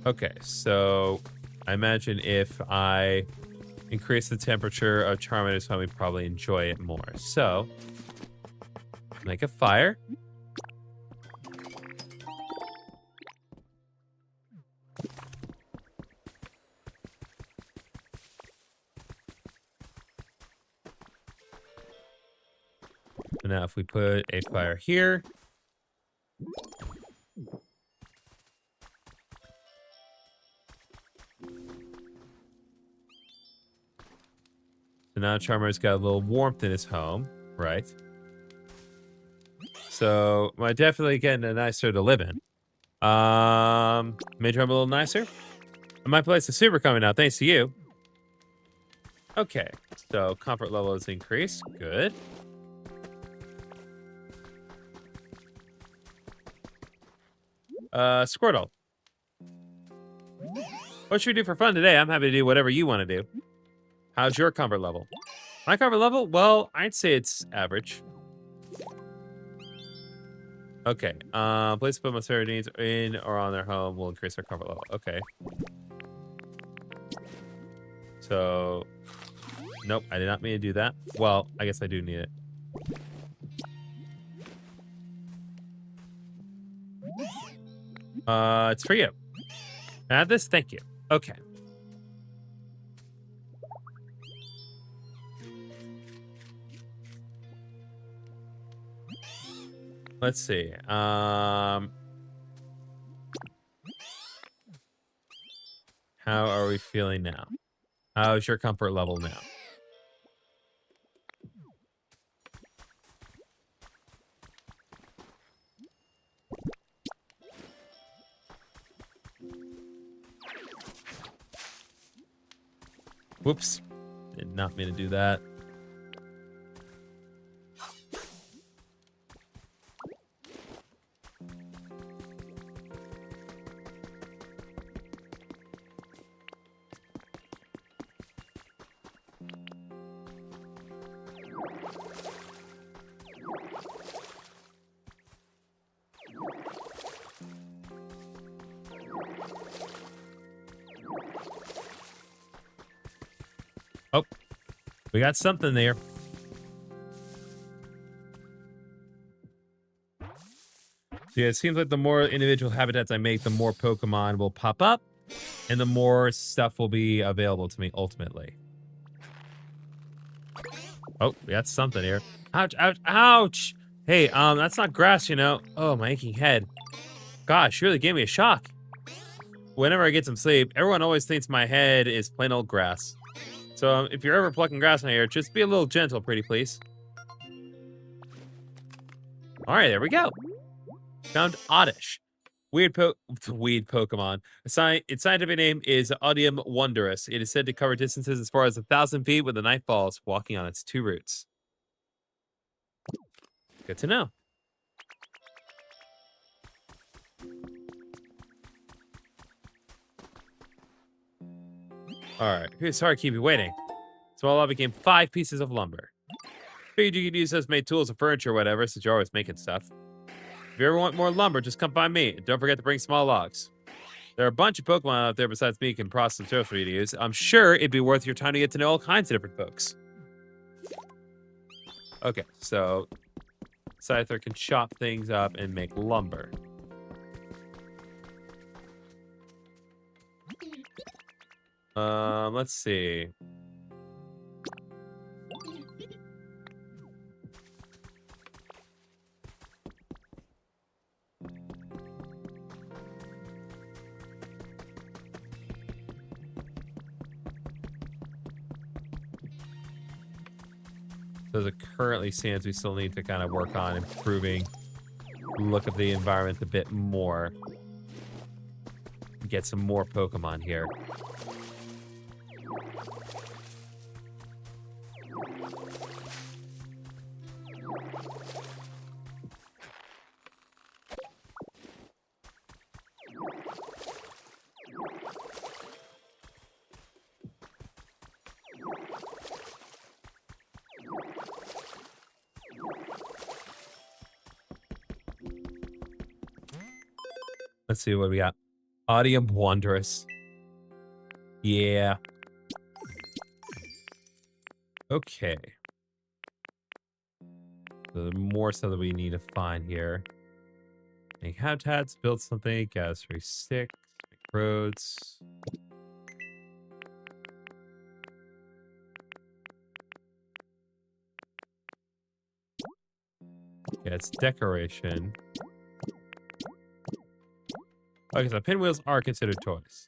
Okay, so I imagine if I increase the temperature of Charmander's home, we'd probably enjoy it more. So, make a fire. And now if we put a fire here. So now Charmer's got a little warmth in his home, right? So might definitely getting a nicer to live in. Made your home a little nicer. And my place is super coming out, thanks to you. Okay, so comfort level is increased. Good. Squirtle. What should we do for fun today? I'm happy to do whatever you want to do. How's your comfort level? My comfort level? Well, I'd say it's average. Okay. Place to put my sardines in or on their home will increase their comfort level. Okay. So, nope, I did not mean to do that. Well, I guess I do need it. It's for you. Add this? Thank you. Okay. Let's see. How are we feeling now? How's your comfort level now? Whoops. Did not mean to do that. Oh, we got something there. Yeah, it seems like the more individual habitats I make, the more Pokemon will pop up, and the more stuff will be available to me ultimately. Oh, that's something here. Ouch, ouch, ouch! Hey, that's not grass, you know. Oh, my aching head. Gosh, really gave me a shock. Whenever I get some sleep, everyone always thinks my head is plain old grass. So if you're ever plucking grass in here, just be a little gentle, pretty please. All right, there we go. Found Oddish. Weird Pokemon. Its scientific name is Odium wondrous. It is said to cover distances as far as 1,000 feet with a knife balls walking on its 2 roots. Good to know. All right. Sorry to keep you waiting. So all I became 5 pieces of lumber. Figured you could use those made tools or furniture or whatever, since you're always making stuff. If you ever want more lumber, just come find me. And don't forget to bring small logs. There are a bunch of Pokemon out there besides me who can process materials for you to use. I'm sure it'd be worth your time to get to know all kinds of different folks. Okay, so Scyther can chop things up and make lumber. Let's see. So as it currently stands, we still need to kind of work on improving the look of the environment a bit more. Get some more Pokemon here. Let's see what we got. Odium wondrous. Yeah. Okay. So the more stuff that we need to find here. Make habitats, build something, gather 3 sticks, make roads. Yeah, it's decoration. Okay, so pinwheels are considered toys.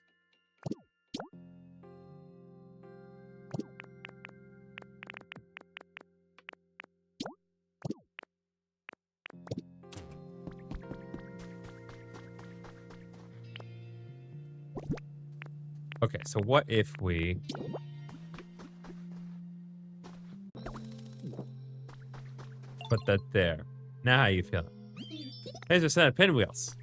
Okay, so what if we put that there? Now how you feeling? Here's a set of pinwheels.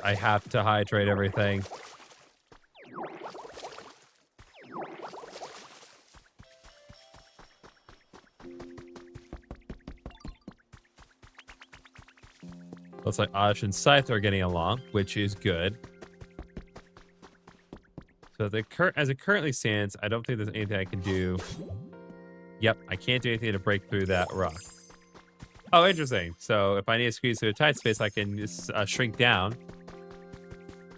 I have to hydrate everything. Looks like Oddish and Scyther are getting along, which is good. So as it currently stands, I don't think there's anything I can do. Yep, I can't do anything to break through that rock. Oh, interesting. So if I need to squeeze through a tight space, I can just shrink down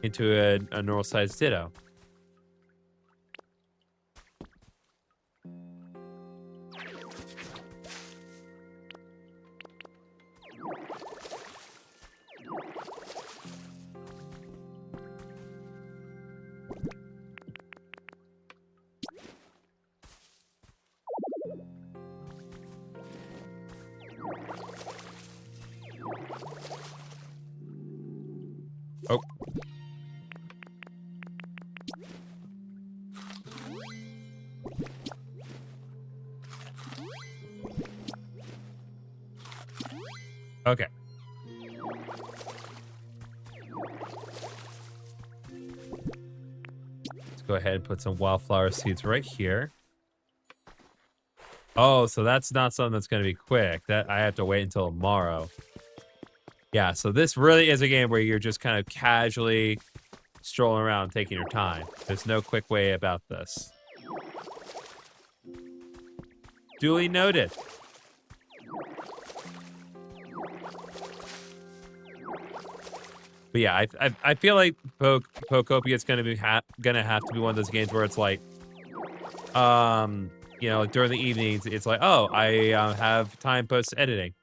into a normal-sized Ditto. Oh. Okay. Let's go ahead and put some wildflower seeds right here. Oh, so that's not something that's going to be quick. That I have to wait until tomorrow. Yeah, so this really is a game where you're just kind of casually strolling around, taking your time. There's no quick way about this. Duly noted. But yeah, I feel like Pokopia is gonna have to be one of those games where it's like, during the evenings, it's like, oh, I have time post editing.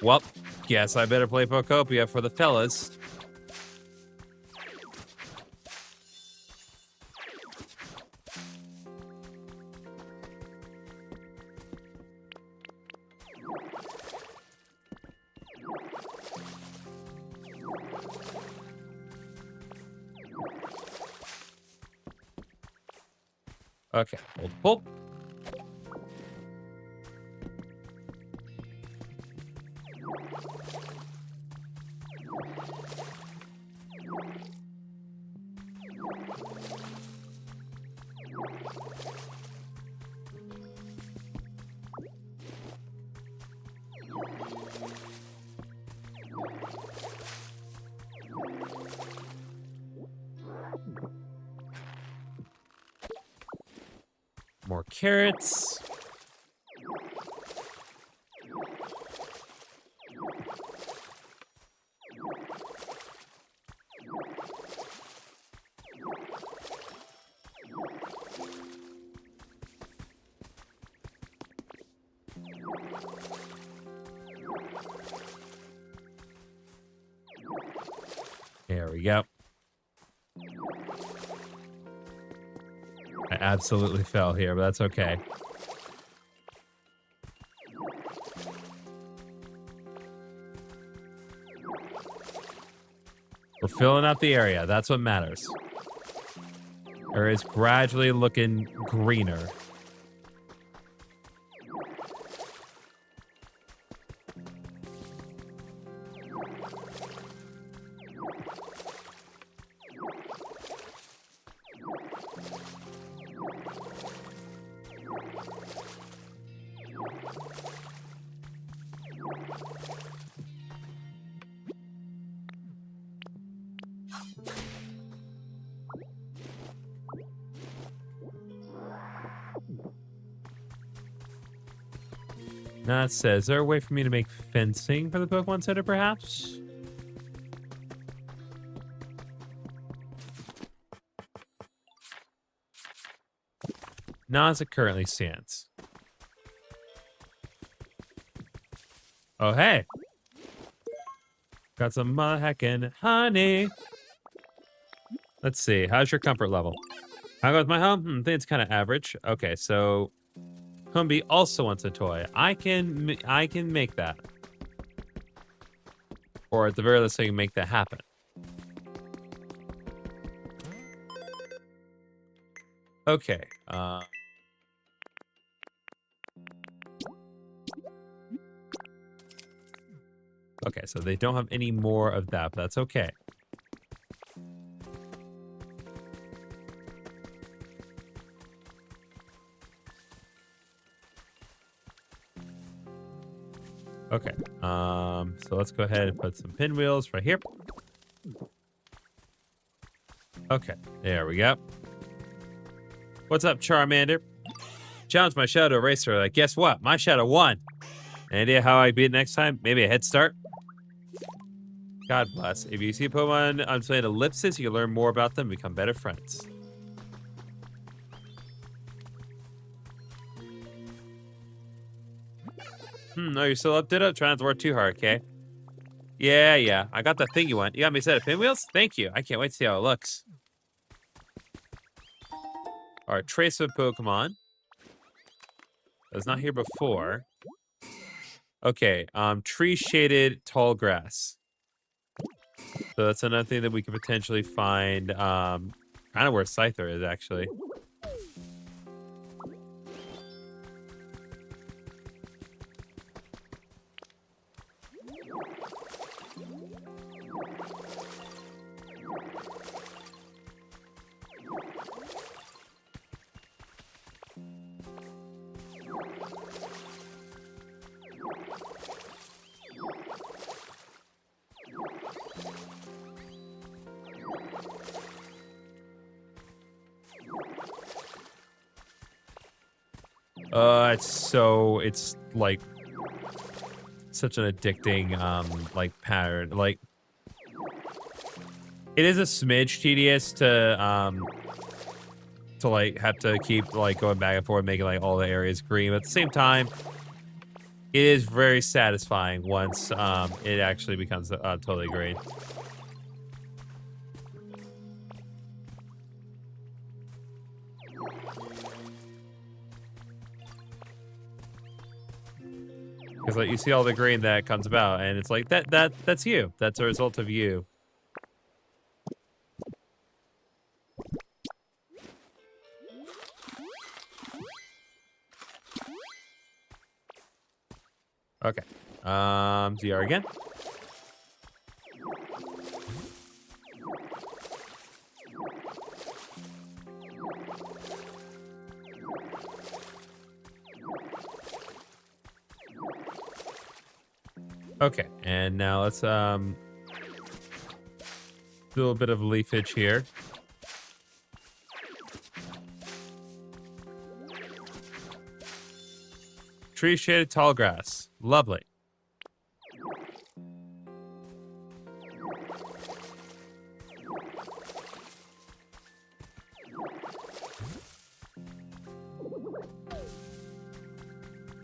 Well, guess I better play Pokopia for the fellas. Okay, hold, pull. More carrots. There we go. I absolutely fell here, but that's okay. We're filling out the area. That's what matters. Area is gradually looking greener. Now it says, is there a way for me to make fencing for the Pokemon Center, perhaps? Not as it currently stands. Oh, hey. Got some heckin' honey. Let's see. How's your comfort level? How goes my home? I think it's kind of average. Okay, so Humby also wants a toy. I can make that. Or at the very least, I can make that happen. Okay. Okay, so they don't have any more of that, but that's okay. Okay, so let's go ahead and put some pinwheels right here. Okay, there we go. What's up, Charmander? Challenge my Shadow Racer. Like, guess what? My Shadow won. Any idea how I beat it next time? Maybe a head start? God bless. If you see Pokemon on display ellipsis, you can learn more about them and become better friends. No, you're still up, Ditto? Trying not to work too hard, okay? Yeah. I got the thing you want. You got me a set of pinwheels? Thank you. I can't wait to see how it looks. Alright, trace of Pokemon. That was not here before. Okay, tree-shaded tall grass. So that's another thing that we could potentially find, kind of where Scyther is, actually. It's like such an addicting, like pattern. Like, it is a smidge tedious to like have to keep like going back and forth, making like all the areas green. But at the same time, it is very satisfying once it actually becomes totally green. Because like you see all the green that comes about, and it's like that's you. That's a result of you. Okay. DR again. Okay, and now let's do a little bit of leafage here. Tree shaded tall grass. Lovely.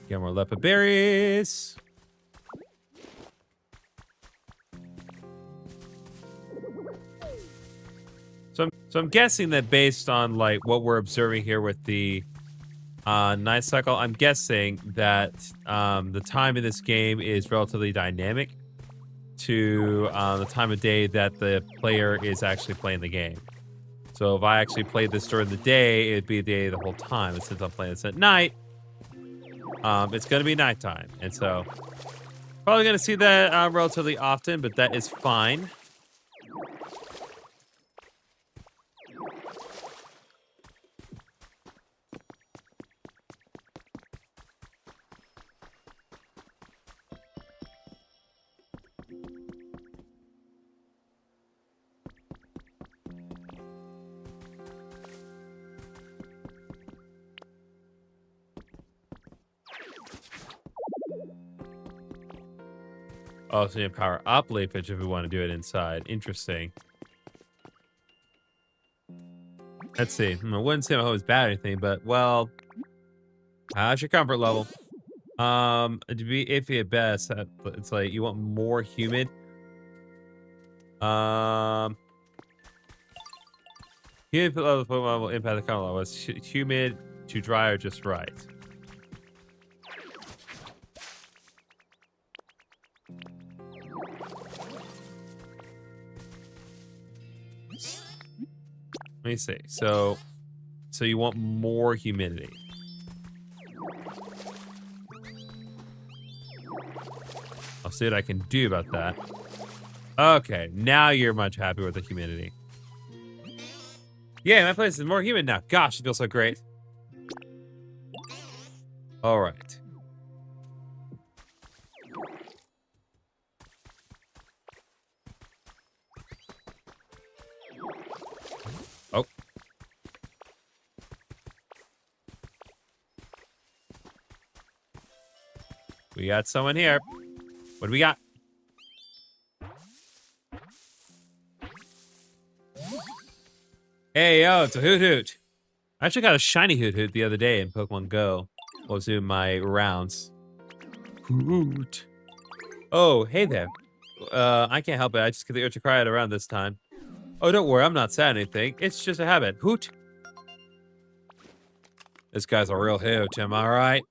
Get more leopard berries. So I'm guessing that based on like what we're observing here with the night cycle, I'm guessing that the time in this game is relatively dynamic to the time of day that the player is actually playing the game. So if I actually played this during the day, it'd be the day the whole time. And since I'm playing this at night, it's going to be nighttime. And so probably going to see that relatively often, but that is fine. Oh, so you can power up leafage if we want to do it inside. Interesting. Let's see. I wouldn't say my home is bad or anything, but, well, how's your comfort level? To be iffy at best, it's like you want more humid. Humid level will impact the comfort level. Is humid to dry or just right? Let me see. So you want more humidity. I'll see what I can do about that. Okay, now you're much happier with the humidity. Yeah, my place is more humid now. Gosh, it feels so great. All right. Oh. We got someone here. What do we got? Hey, yo, it's a Hoot Hoot. I actually got a shiny Hoot Hoot the other day in Pokemon Go. I was doing my rounds. Hoot. Oh, hey there. I can't help it. I just get the urge to cry out around this time. Oh, don't worry. I'm not sad or anything. It's just a habit. Hoot. This guy's a real hoot. Am I right?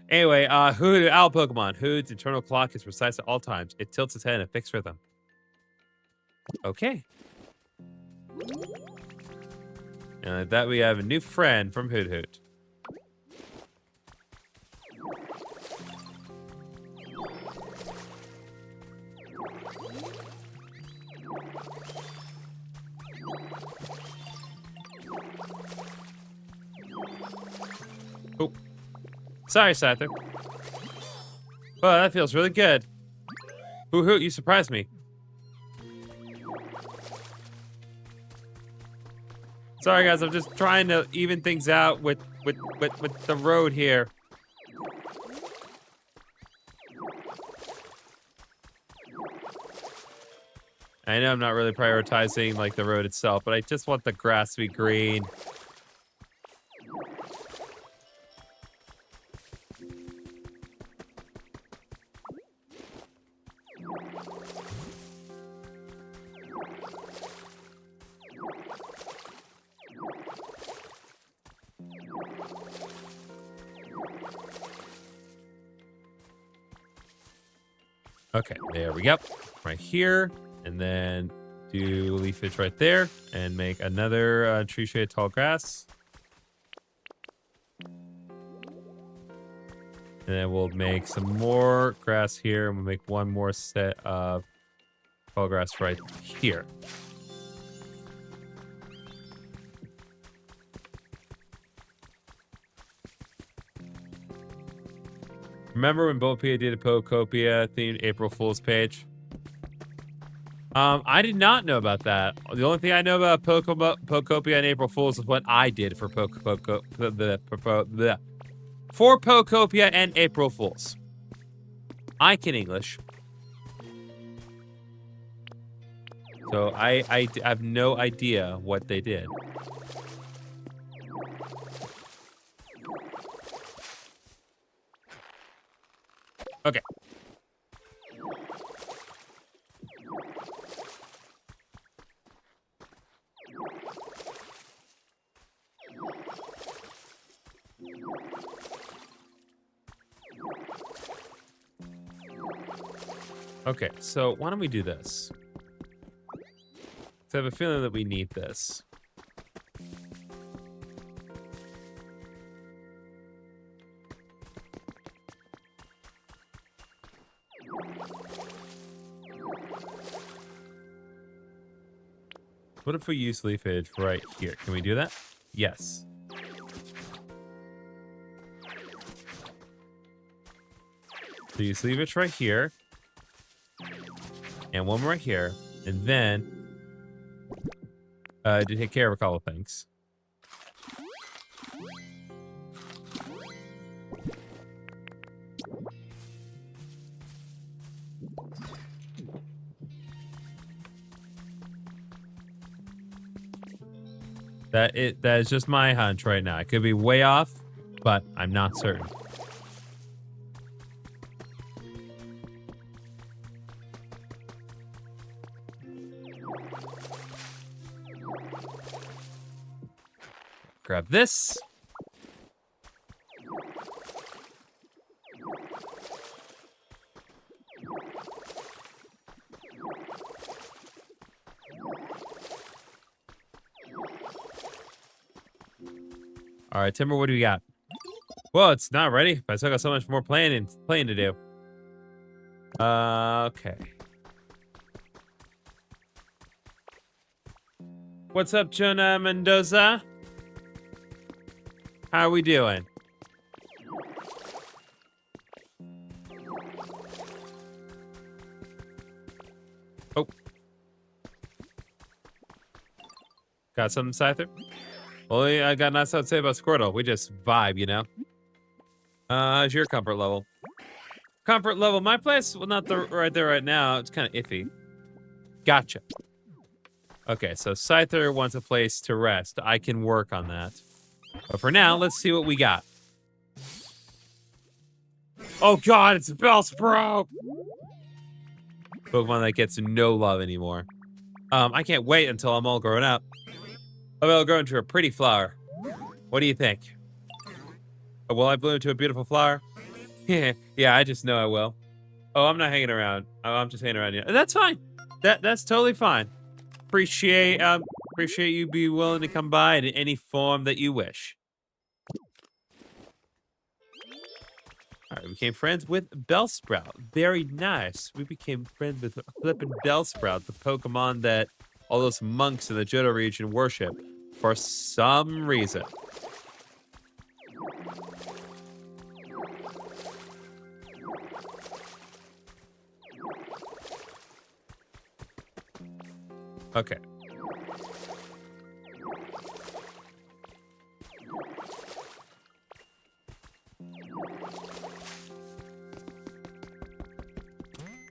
Anyway, Hoot, owl Pokemon. Hoot's internal clock is precise at all times. It tilts its head in a fixed rhythm. Okay. And like that, we have a new friend from Hoot Hoot. Oh. Sorry, Scyther. Oh, that feels really good. Hoot Hoot, you surprised me. Sorry, guys, I'm just trying to even things out with with the road here. I know I'm not really prioritizing like the road itself, but I just want the grass to be green. Okay, there we go. Right here. And then do leafage right there. And make another tree shade tall grass. And then we'll make some more grass here. And we'll make one more set of tall grass right here. Remember when Bopia did a Pokopia themed April Fool's page? I did not know about that. The only thing I know about Pokopia and April Fool's is what I did for Pokopia and April Fool's. I can English. So I have no idea what they did. Okay. Okay, so why don't we do this? I have a feeling that we need this. What if we use leafage right here? Can we do that? Yes. So use leafage right here. And one right here. And then to take care of a couple of things. That is just my hunch right now. I could be way off, but I'm not certain. Grab this. All right, Timber, what do we got? Well, it's not ready, but I still got so much more playing to do. Okay. What's up, Jonah Mendoza? How are we doing? Oh. Got something, Scyther? Well, I got nothing to say about Squirtle. We just vibe, you know? How's your comfort level? Comfort level, my place? Well, not right there right now. It's kind of iffy. Gotcha. Okay, so Scyther wants a place to rest. I can work on that. But for now, let's see what we got. Oh god, it's a Bellsprout! Pokemon that gets no love anymore. I can't wait until I'm all grown up. I'll grow into a pretty flower. What do you think? Will I bloom into a beautiful flower? Yeah, I just know I will. Oh, I'm not hanging around. Oh, I'm just hanging around here. That's fine. That's totally fine. Appreciate you be willing to come by in any form that you wish. All right, we became friends with Bellsprout. Very nice. We became friends with flippin' Bellsprout, the Pokemon that all those monks in the Johto region worship for some reason. Okay.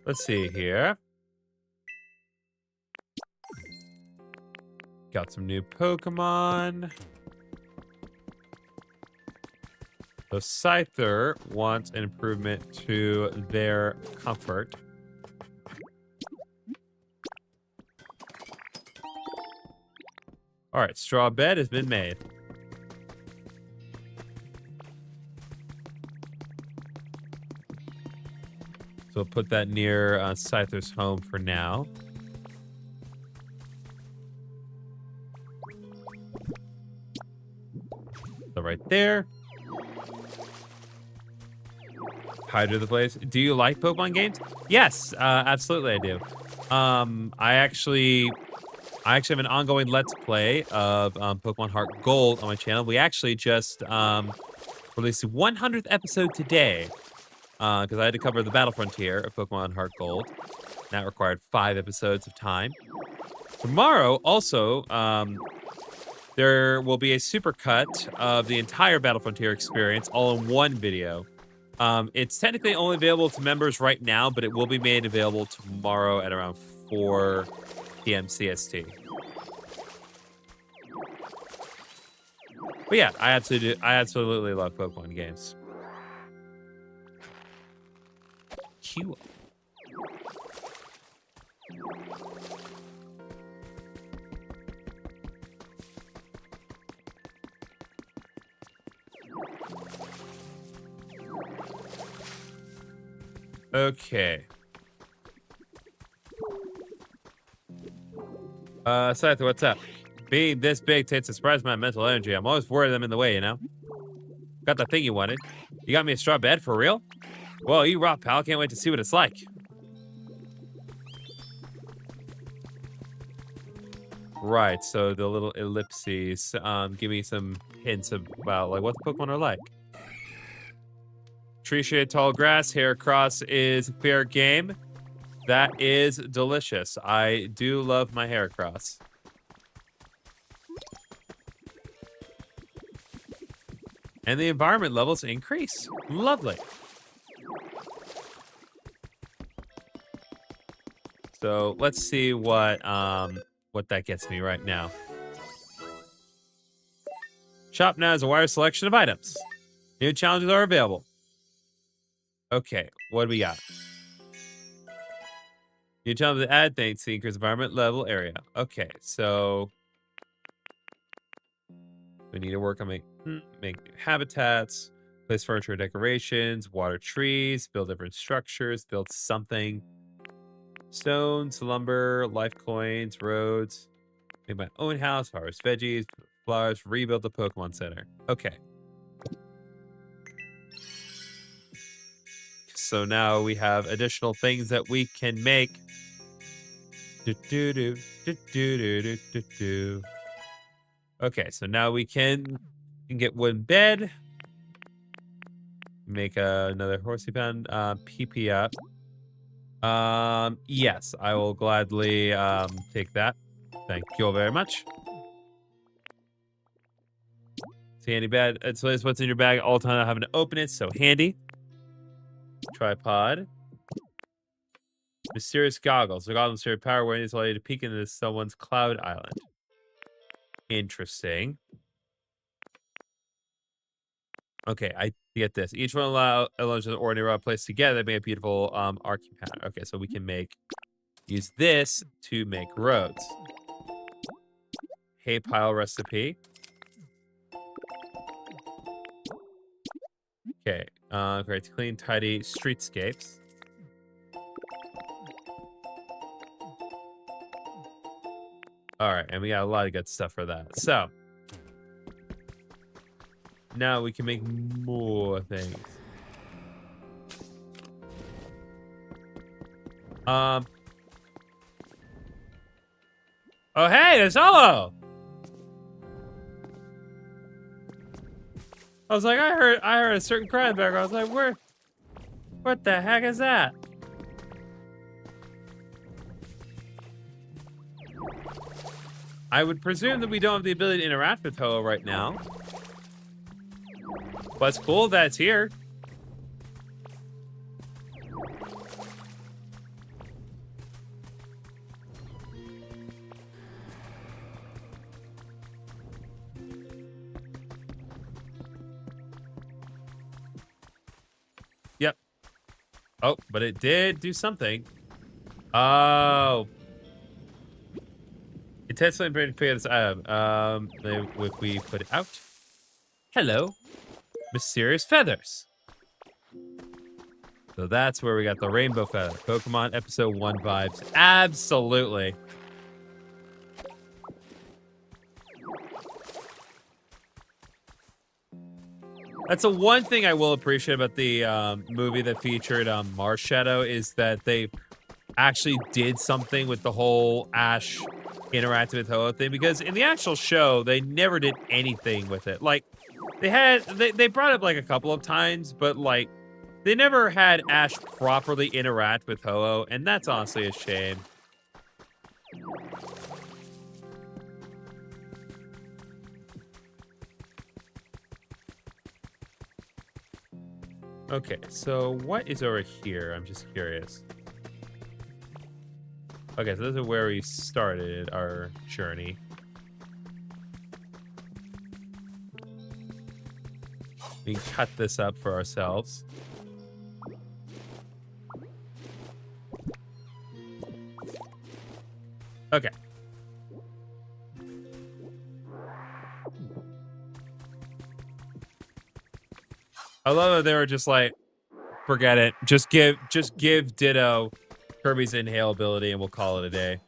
Let's see here. Got some new Pokemon. So Scyther wants an improvement to their comfort. All right, straw bed has been made. So we'll put that near Scyther's home for now. So right there. Hydra the place. Do you like Pokemon games? Yes, absolutely I do. I actually have an ongoing Let's Play of Pokemon Heart Gold on my channel. We actually just released the 100th episode today because I had to cover the Battle Frontier of Pokemon Heart Gold. That required 5 episodes of time. Tomorrow, also, there will be a supercut of the entire Battle Frontier experience all in one video. It's technically only available to members right now, but it will be made available tomorrow at around 4 p.m. CST. But yeah, I absolutely love Pokemon games. Q. Okay. Scyther, what's up? Being this big takes a surprise my mental energy. I'm always worried I'm in the way, you know? Got the thing you wanted. You got me a straw bed for real? Well, you rock, pal. Can't wait to see what it's like. Right, so the little ellipses give me some hints about like what the Pokemon are like. Tree shade, tall grass, Heracross is fair game. That is delicious. I do love my Heracross. And the environment levels increase. Lovely. So let's see what that gets me right now. Shop now has a wide selection of items. New challenges are available. Okay, what do we got? New challenges to add things to increase environment level area. Okay, so we need to work on make habitats, place furniture decorations, water trees, build different structures, build something. Stones, lumber, life coins, roads. Make my own house, harvest veggies, flowers, rebuild the Pokemon Center. Okay. So now we have additional things that we can make. Okay, so now we can get wooden bed. Make another horsey pound PP up. Yes, I will gladly take that. Thank you all very much. See any bad? It's what's in your bag all the time. Having to open it, so handy. Tripod. Mysterious goggles. The goggles carry power awareness, allow you to peek into someone's cloud island. Interesting. Okay, I get this. Each one allows an ordinary rod placed together to make a beautiful arcing pattern. Okay, so we can use this to make roads. Hay pile recipe. Okay, great. Clean, tidy streetscapes. All right, and we got a lot of good stuff for that. So now we can make more things. Oh, hey, there's Olo. I was like, I heard a certain cry in the background. I was like, what the heck is that? I would presume that we don't have the ability to interact with Ho right now. But it's cool that it's here. Oh, but it did do something. Oh. Intentionally brain figure this out. If we put it out. Hello. Mysterious feathers. So that's where we got the rainbow feather. Pokemon episode 1 vibes. Absolutely. That's the one thing I will appreciate about the movie that featured Marshadow is that they actually did something with the whole Ash interacting with Ho-Oh thing, because in the actual show, they never did anything with it. Like, they brought it up like a couple of times, but like, they never had Ash properly interact with Ho-Oh, and that's honestly a shame. Okay, so what is over here? I'm just curious. Okay, so this is where we started our journey. We can cut this up for ourselves. Okay. I love that they were just like, forget it. Just give Ditto Kirby's inhale ability and we'll call it a day.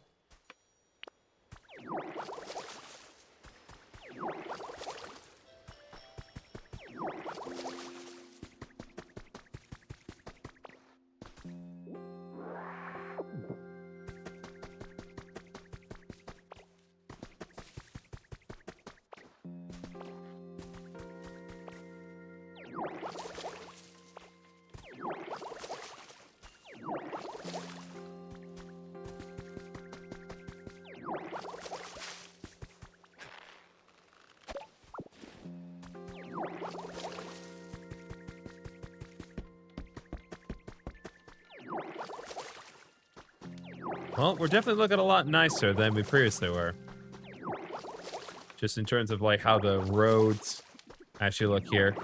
Well, we're definitely looking a lot nicer than we previously were. Just in terms of like how the roads actually look here.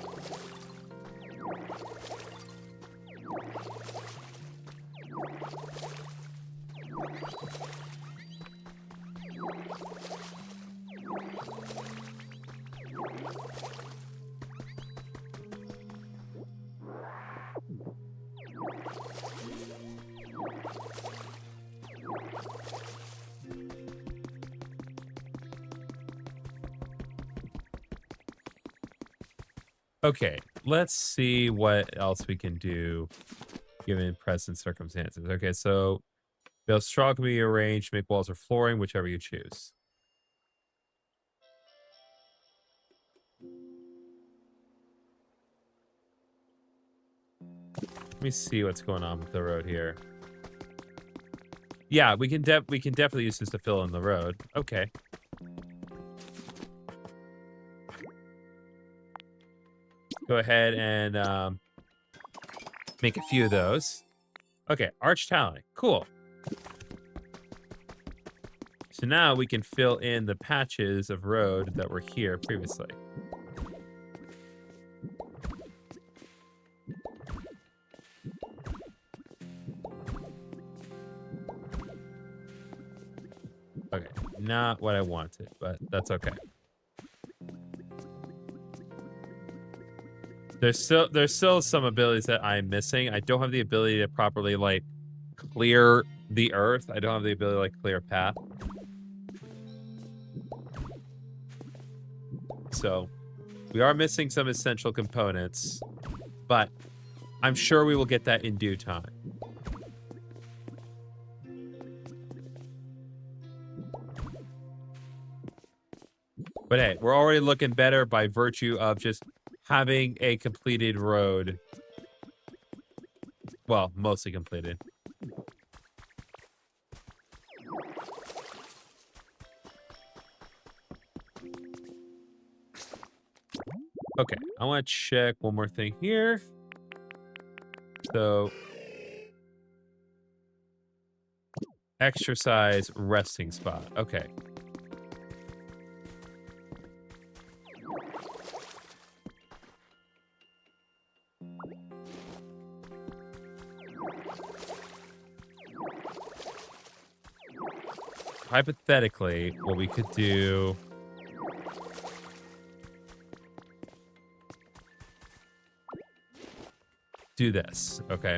Okay, let's see what else we can do given present circumstances. Okay, so build straw can be arranged, make walls or flooring, whichever you choose. Let me see what's going on with the road here. Yeah, we can definitely use this to fill in the road. Okay. Go ahead and make a few of those. Okay, arch tiling. Cool. So now we can fill in the patches of road that were here previously. Okay, not what I wanted, but that's okay. There's still some abilities that I'm missing. I don't have the ability to properly like clear the earth. I don't have the ability to like clear a path. So we are missing some essential components, but I'm sure we will get that in due time. But hey, we're already looking better by virtue of just having a completed road. Well, mostly completed. Okay, I want to check one more thing here. So, exercise resting spot. Okay. hypothetically, what we could do... do this, okay?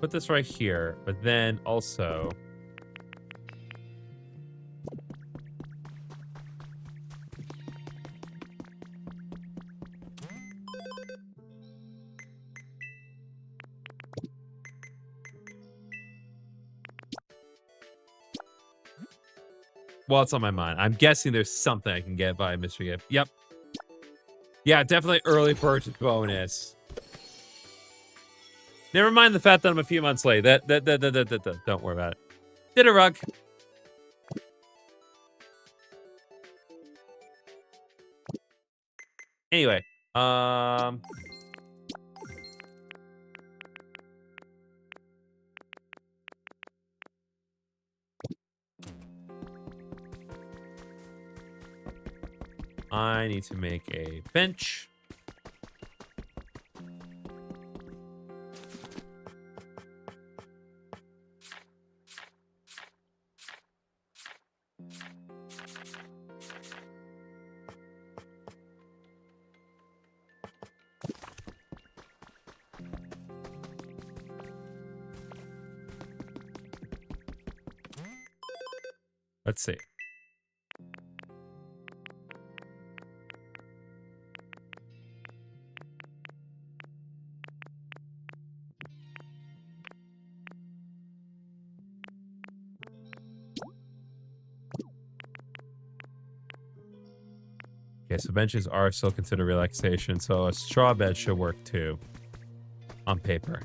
Put this right here, but then also... well, it's on my mind. I'm guessing there's something I can get by a mystery gift. Yep. Yeah, definitely early purchase bonus. Never mind the fact that I'm a few months late. Don't worry about it. Did a rug. Anyway, I need to make a bench. Let's see. Okay, so benches are still considered relaxation, so a straw bed should work too. On paper.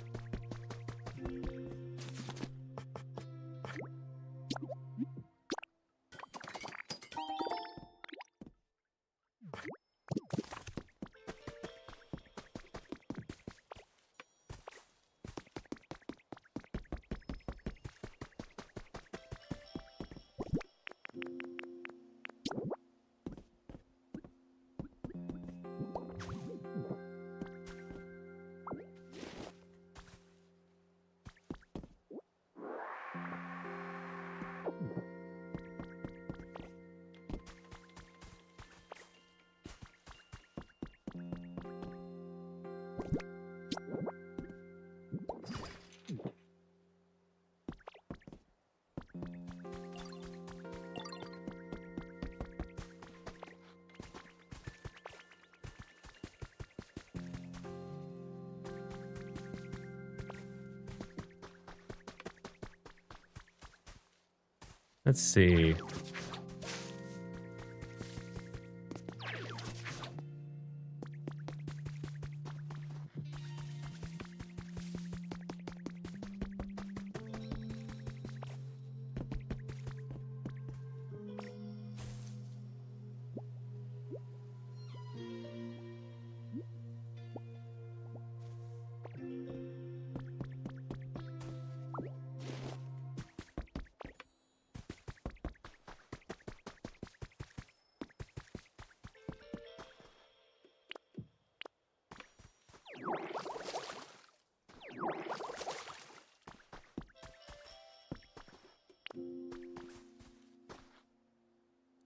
Let's see.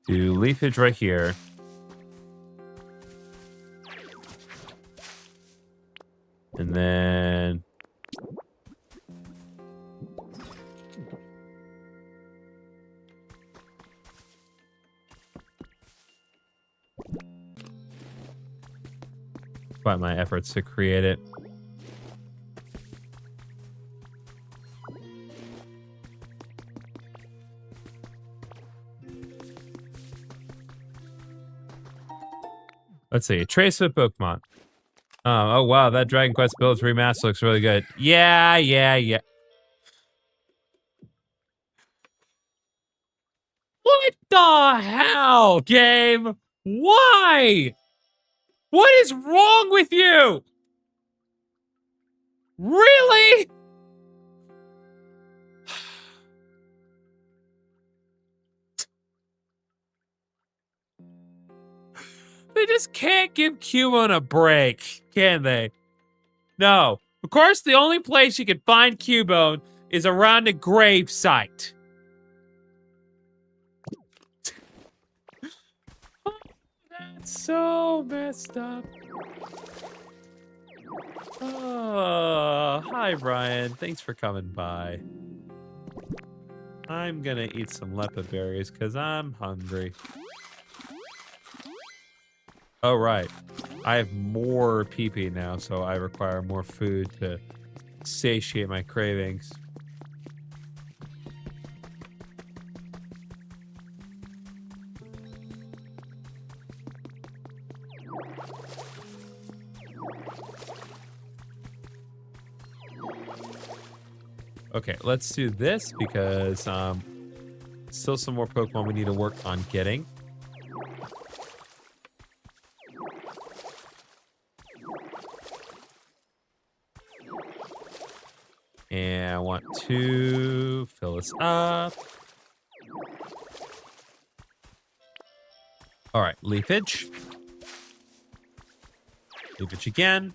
Do leafage right here. And then... by my efforts to create it. Let's see. Trace with Pokemon. Oh, wow. That Dragon Quest Builds remaster looks really good. Yeah. What the hell, game? Why? What is wrong with you? Really? They just can't give Cubone a break, can they? No. Of course, the only place you can find Cubone is around a grave site. That's so messed up. Oh, hi, Brian. Thanks for coming by. I'm gonna eat some leopard berries because I'm hungry. Oh, right. I have more pee-pee now, so I require more food to satiate my cravings. Okay, let's do this because still some more Pokemon we need to work on getting. And I want to fill this up. All right, leafage. Leafage again.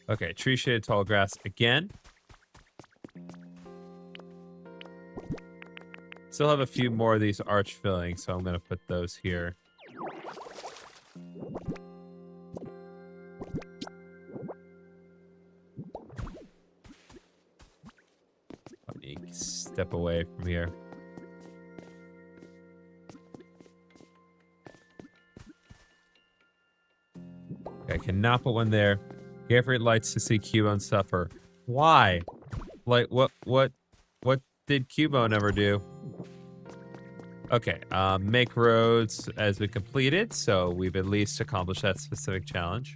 Okay, tree shaded tall grass again. Still have a few more of these arch fillings, so I'm going to put those here. Let me step away from here. Okay, I cannot put one there. Gafford likes to see Cubone suffer. Why? Like, what did Cubone ever do? Okay, make roads as we complete it, so we've at least accomplished that specific challenge.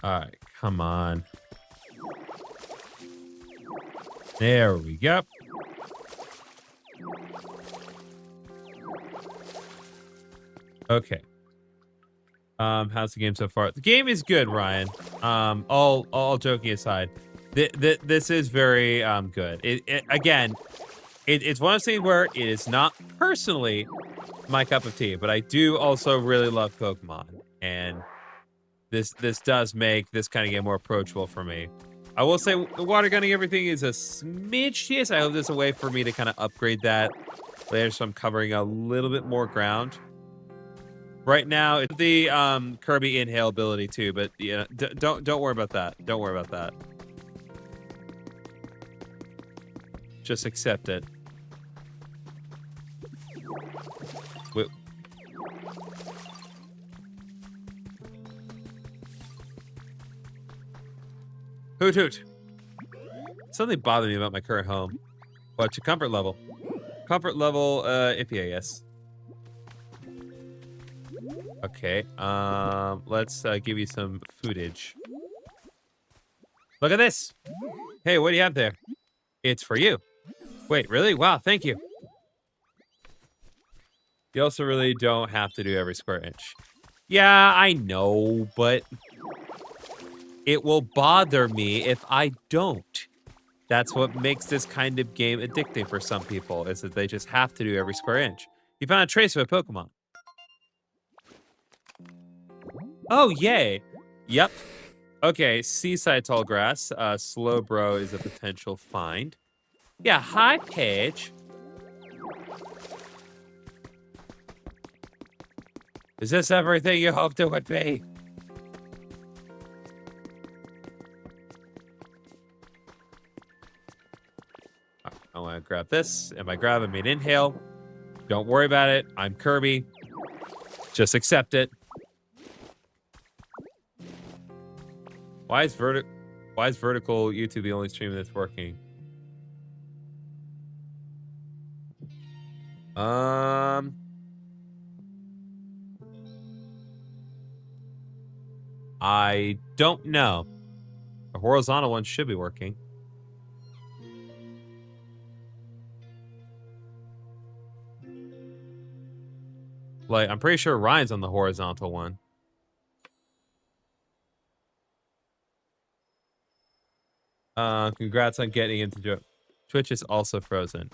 All right, come on. There we go. Okay. How's the game so far? The game is good, Ryan. All joking aside, this is very good. Again, it's one of those things where it is not personally my cup of tea, but I do also really love Pokemon, and this does make this kind of game more approachable for me. I will say the water gunning everything is a smidge tedious. I hope there's a way for me to kind of upgrade that later, so I'm covering a little bit more ground. Right now, it's the Kirby inhale ability too, but yeah, don't worry about that. Don't worry about that. Just accept it. Wait. Hoot hoot. Something bothered me about my current home. What's your comfort level? Comfort level, iffy, I guess. Okay, let's give you some foodage. Look at this! Hey, what do you have there? It's for you. Wait, really? Wow, thank you. You also really don't have to do every square inch. Yeah, I know, but it will bother me if I don't. That's what makes this kind of game addicting for some people, is that they just have to do every square inch. You found a trace of a Pokemon. Oh, yay. Yep. Okay, Seaside Tall Grass. Slowbro is a potential find. Yeah, hi, Paige. Is this everything you hoped it would be? I want to grab this. If I grab it, made inhale. Don't worry about it. I'm Kirby. Just accept it. Why is vertical YouTube the only stream that's working? I don't know. The horizontal one should be working. Like, I'm pretty sure Ryan's on the horizontal one. Congrats on getting into Twitch is also frozen.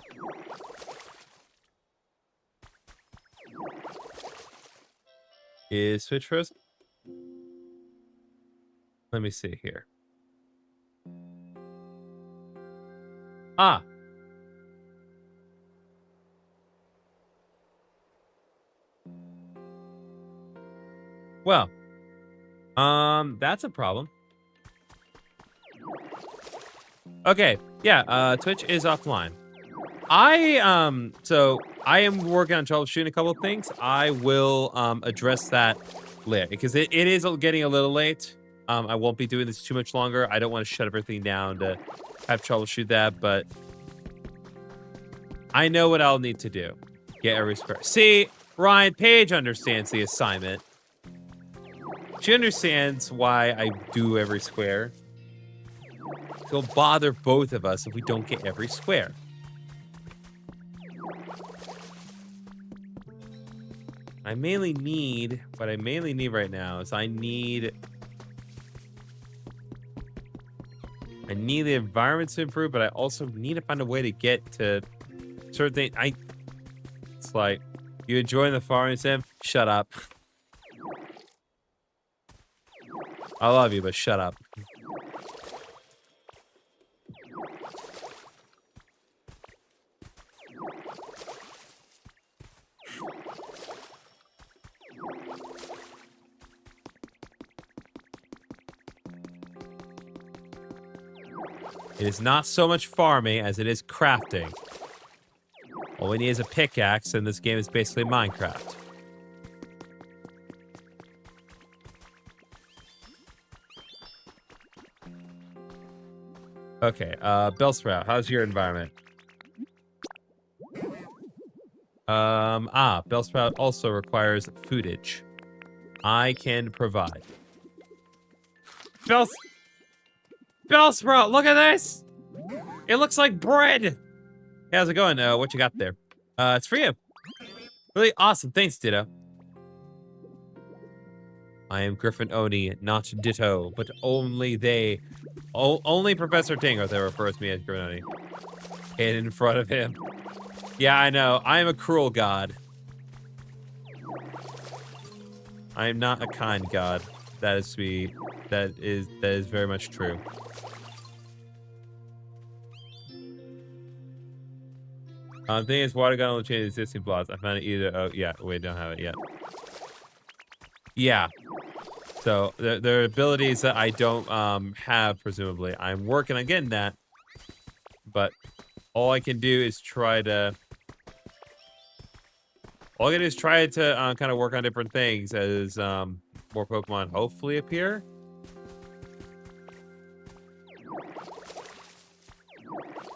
Is Twitch frozen? Let me see here. Ah. Well. That's a problem. Okay. Yeah, Twitch is offline. So I am working on troubleshooting a couple of things. I will address that later because it is getting a little late. I won't be doing this too much longer. I don't want to shut everything down to have troubleshoot that, but I know what I'll need to do. Get every square. See, Ryan, Paige understands the assignment. She understands why I do every square. It'll bother both of us if we don't get every square. What I mainly need right now is I need the environment to improve, but I also need to find a way to get to certain things. It's like, you enjoying the farming sim? Shut up. I love you, but shut up. It is not so much farming as it is crafting. All we need is a pickaxe, and this game is basically Minecraft. Okay, Bellsprout, how's your environment? Bellsprout also requires foodage. I can provide. Bellsprout, look at this! It looks like bread! Hey, how's it going? What you got there? It's for you. Really awesome. Thanks, Ditto. I am GriffinOni, not Ditto, but only they. Only Professor Tango that refers to me as GriffinOni. And in front of him. Yeah, I know. I am a cruel god. I am not a kind god. That is sweet. That is very much true. The thing is, water gun only changes existing blocks. I found it either. Oh, yeah. We don't have it yet. Yeah. So there are abilities that I don't have, presumably. I'm working on getting that. But all I can do is try to... All I can do is try to kind of work on different things as more Pokemon hopefully appear.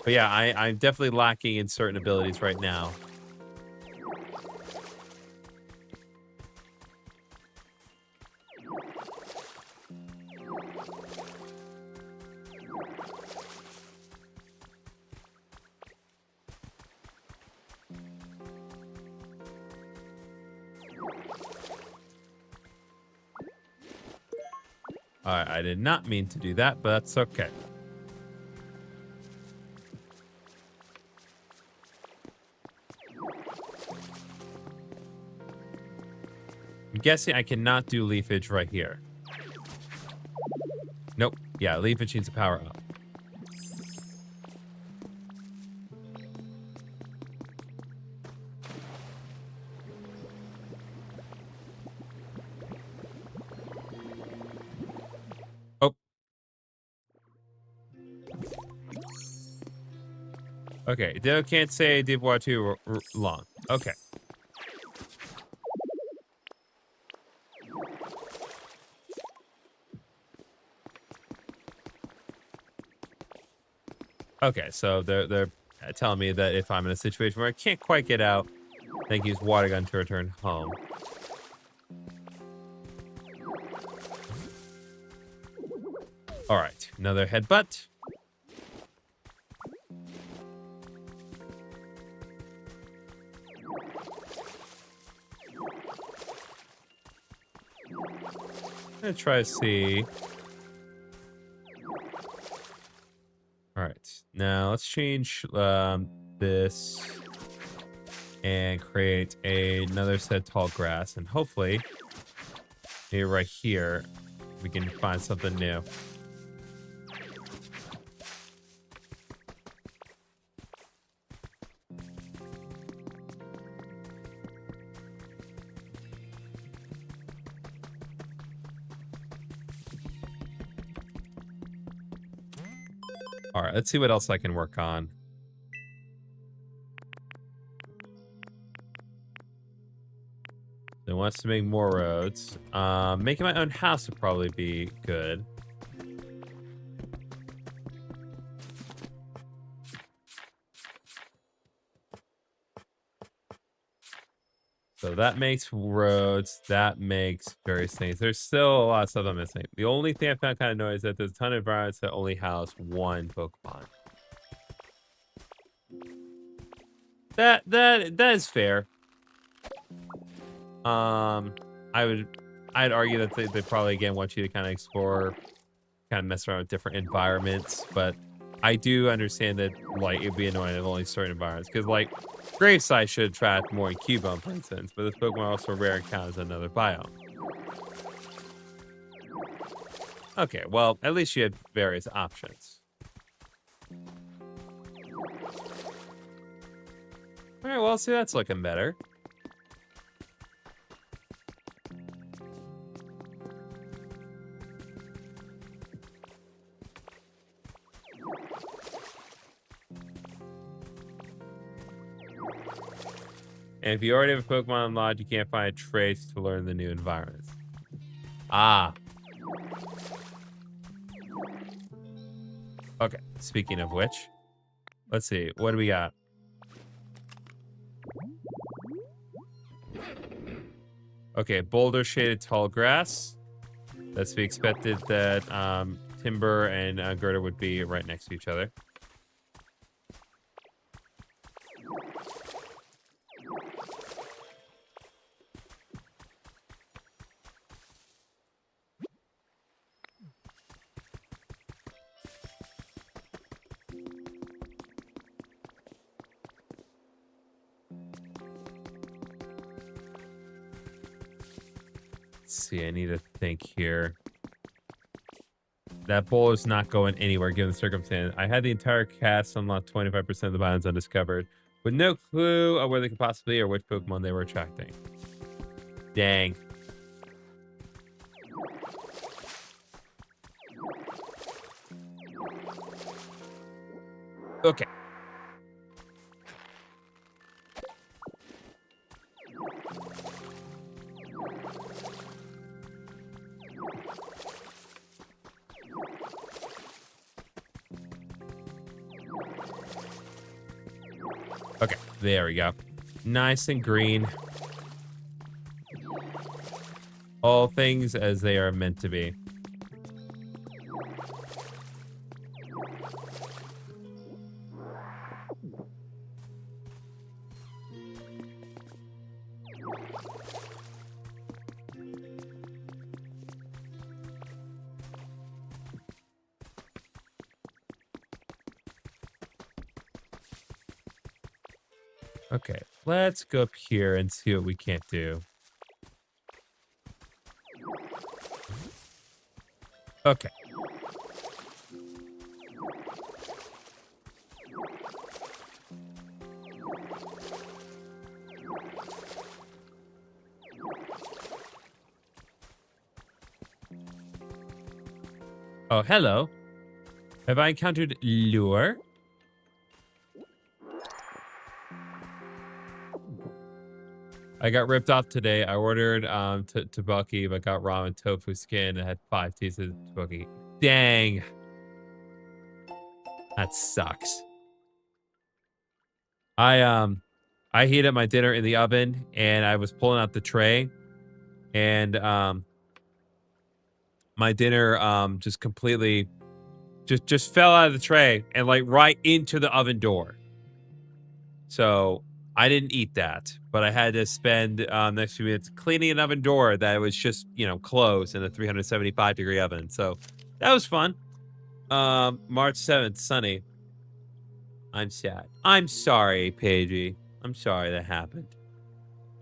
But yeah, I'm definitely lacking in certain abilities right now. Alright, I did not mean to do that, but that's okay. I'm guessing I cannot do leafage right here. Nope. Yeah, leafage needs to power up. Oh. Okay, Ditto can't say Devoir too long. Okay. Okay, so they're telling me that if I'm in a situation where I can't quite get out, I can use water gun to return home. All right, another headbutt. I'm gonna try to see. All right, now let's change this and create another set of tall grass, and hopefully, maybe right here, we can find something new. All right, let's see what else I can work on. It wants to make more roads. Making my own house would probably be good. So that makes roads. That makes various things. There's still a lot of stuff I'm missing. The only thing I found kind of annoying is that there's a ton of environments that only house one Pokemon. That is fair. I'd argue that they probably again want you to kind of explore, kind of mess around with different environments, but I do understand that like it'd be annoying if only certain environments, because like Graveside should attract more in Cubone, for instance, but this Pokemon also rare encounters another biome. Okay, well at least you had various options. All right, well see that's looking better. And if you already have a Pokemon unlocked, you can't find a trace to learn the new environments. Ah. Okay, speaking of which, let's see. What do we got? Okay, boulder shaded tall grass. That's to be expected that Timber and Gerda would be right next to each other. Let's see, I need to think here. That bowl is not going anywhere given the circumstance. I had the entire cast unlocked 25% of the biomes undiscovered, with no clue of where they could possibly be or which Pokemon they were attracting. Dang. Okay. Okay, there we go. Nice and green. All things as they are meant to be. Okay, let's go up here and see what we can't do. Okay. Oh, hello. Have I encountered lure? I got ripped off today. I ordered tteokbokki, but got ramen tofu skin and had 5 pieces of tteokbokki. Dang. That sucks. I heated my dinner in the oven and I was pulling out the tray and my dinner just completely just fell out of the tray and like right into the oven door. So I didn't eat that, but I had to spend next few minutes cleaning an oven door that was just, closed in a 375-degree oven. So that was fun. March 7th, sunny. I'm sad. I'm sorry, Paigey. I'm sorry that happened.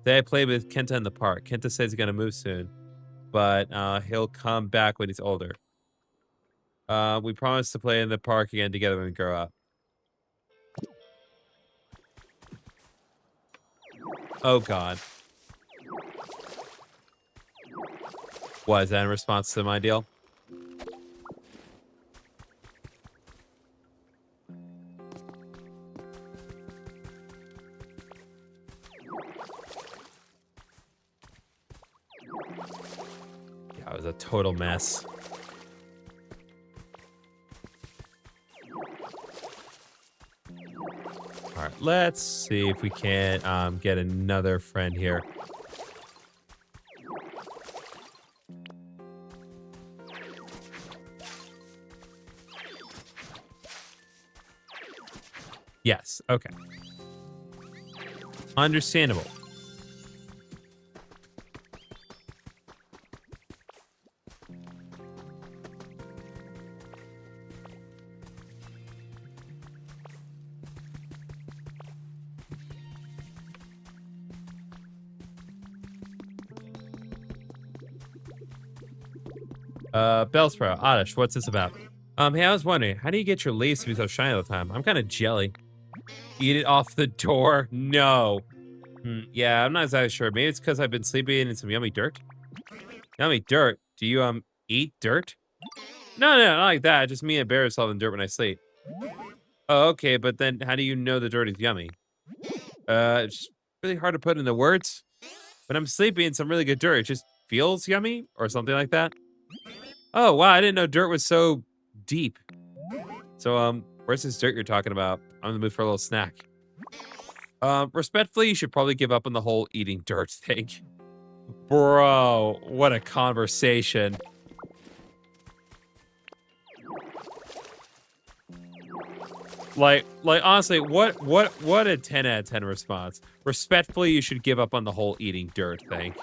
Today I played with Kenta in the park. Kenta says he's going to move soon, but he'll come back when he's older. We promised to play in the park again together when we grow up. Oh, God. Was that in response to my deal? Yeah, it was a total mess. All right, let's see if we can get another friend here. Yes, okay. Understandable. Bellsprout, Oddish, what's this about? Hey, I was wondering, how do you get your leaves to be so shiny all the time? I'm kind of jelly. Eat it off the door? No. Yeah, I'm not exactly sure. Maybe it's because I've been sleeping in some yummy dirt. Yummy dirt? Do you, eat dirt? No, not like that. I just me embarrass myself in dirt when I sleep. Oh, okay, but then how do you know the dirt is yummy? It's really hard to put into words. When I'm sleeping in some really good dirt, it just feels yummy or something like that. Oh, wow, I didn't know dirt was so deep. So, where's this dirt you're talking about? I'm in the mood for a little snack. Respectfully, you should probably give up on the whole eating dirt thing. Bro, what a conversation. Like honestly, what a 10 out of 10 response. Respectfully, you should give up on the whole eating dirt thing.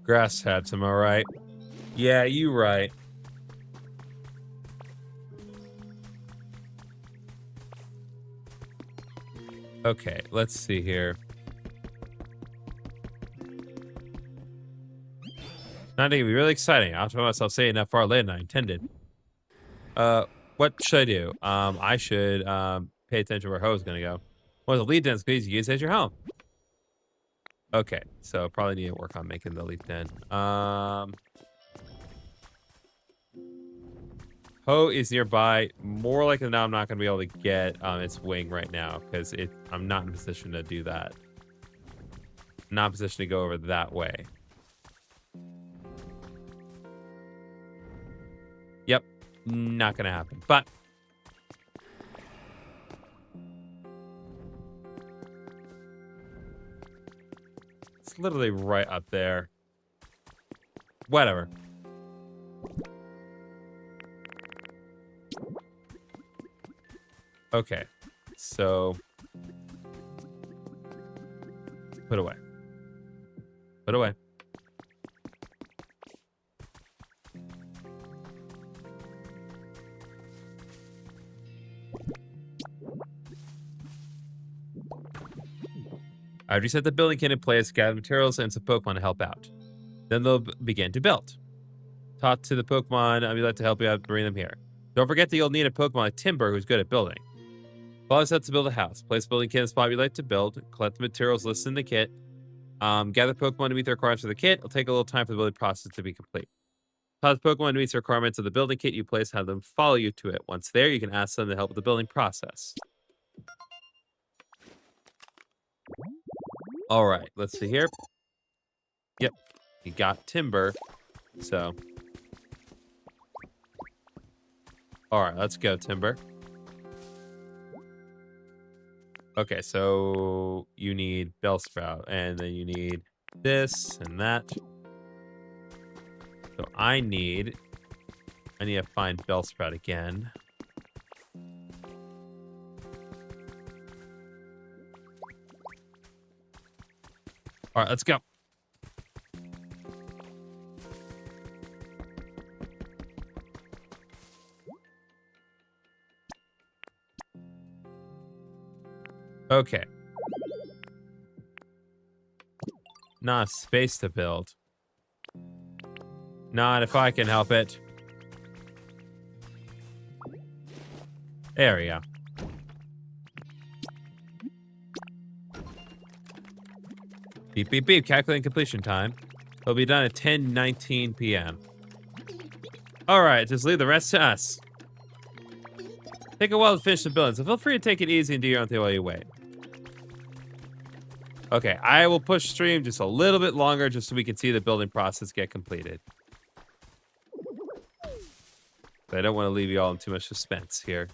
Grass hats, am I right? Yeah, you right. Okay, let's see here. Not gonna be really exciting. I'll tell myself saying that far later than I intended. What should I do? I should pay attention where Ho's gonna go. Well, the lead dense please use as your home. Okay, so probably need to work on making the lead den. Ho is nearby. More likely than not, I'm not gonna be able to get its wing right now because I'm not in a position to do that. Not in a position to go over that way. Yep, not gonna happen. But it's literally right up there. Whatever. Okay, so put away. Put away. I reset the building kit in place, gather materials and some Pokemon to help out. Then they'll begin to build. Talk to the Pokemon I'd like to help you out, bring them here. Don't forget that you'll need a Pokemon like Timber who's good at building. Follow steps to build a house. Place building kit in the spot you'd like to build. Collect the materials listed in the kit. Gather Pokemon to meet the requirements of the kit. It'll take a little time for the building process to be complete. Cause Pokemon meets the requirements of the building kit you place, have them follow you to it. Once there, you can ask them to help with the building process. All right, let's see here. Yep, you got timber, so. All right, let's go, timber. Okay, so you need Bellsprout, and then you need this and that. So I need to find Bellsprout again. All right, let's go. Okay. Not space to build. Not if I can help it. There we go. Beep, beep, beep. Calculating completion time. It'll be done at 10:19 p.m. All right, just leave the rest to us. Take a while to finish the building, so feel free to take it easy and do your own thing while you wait. Okay, I will push stream just a little bit longer just so we can see the building process get completed. But I don't want to leave you all in too much suspense here.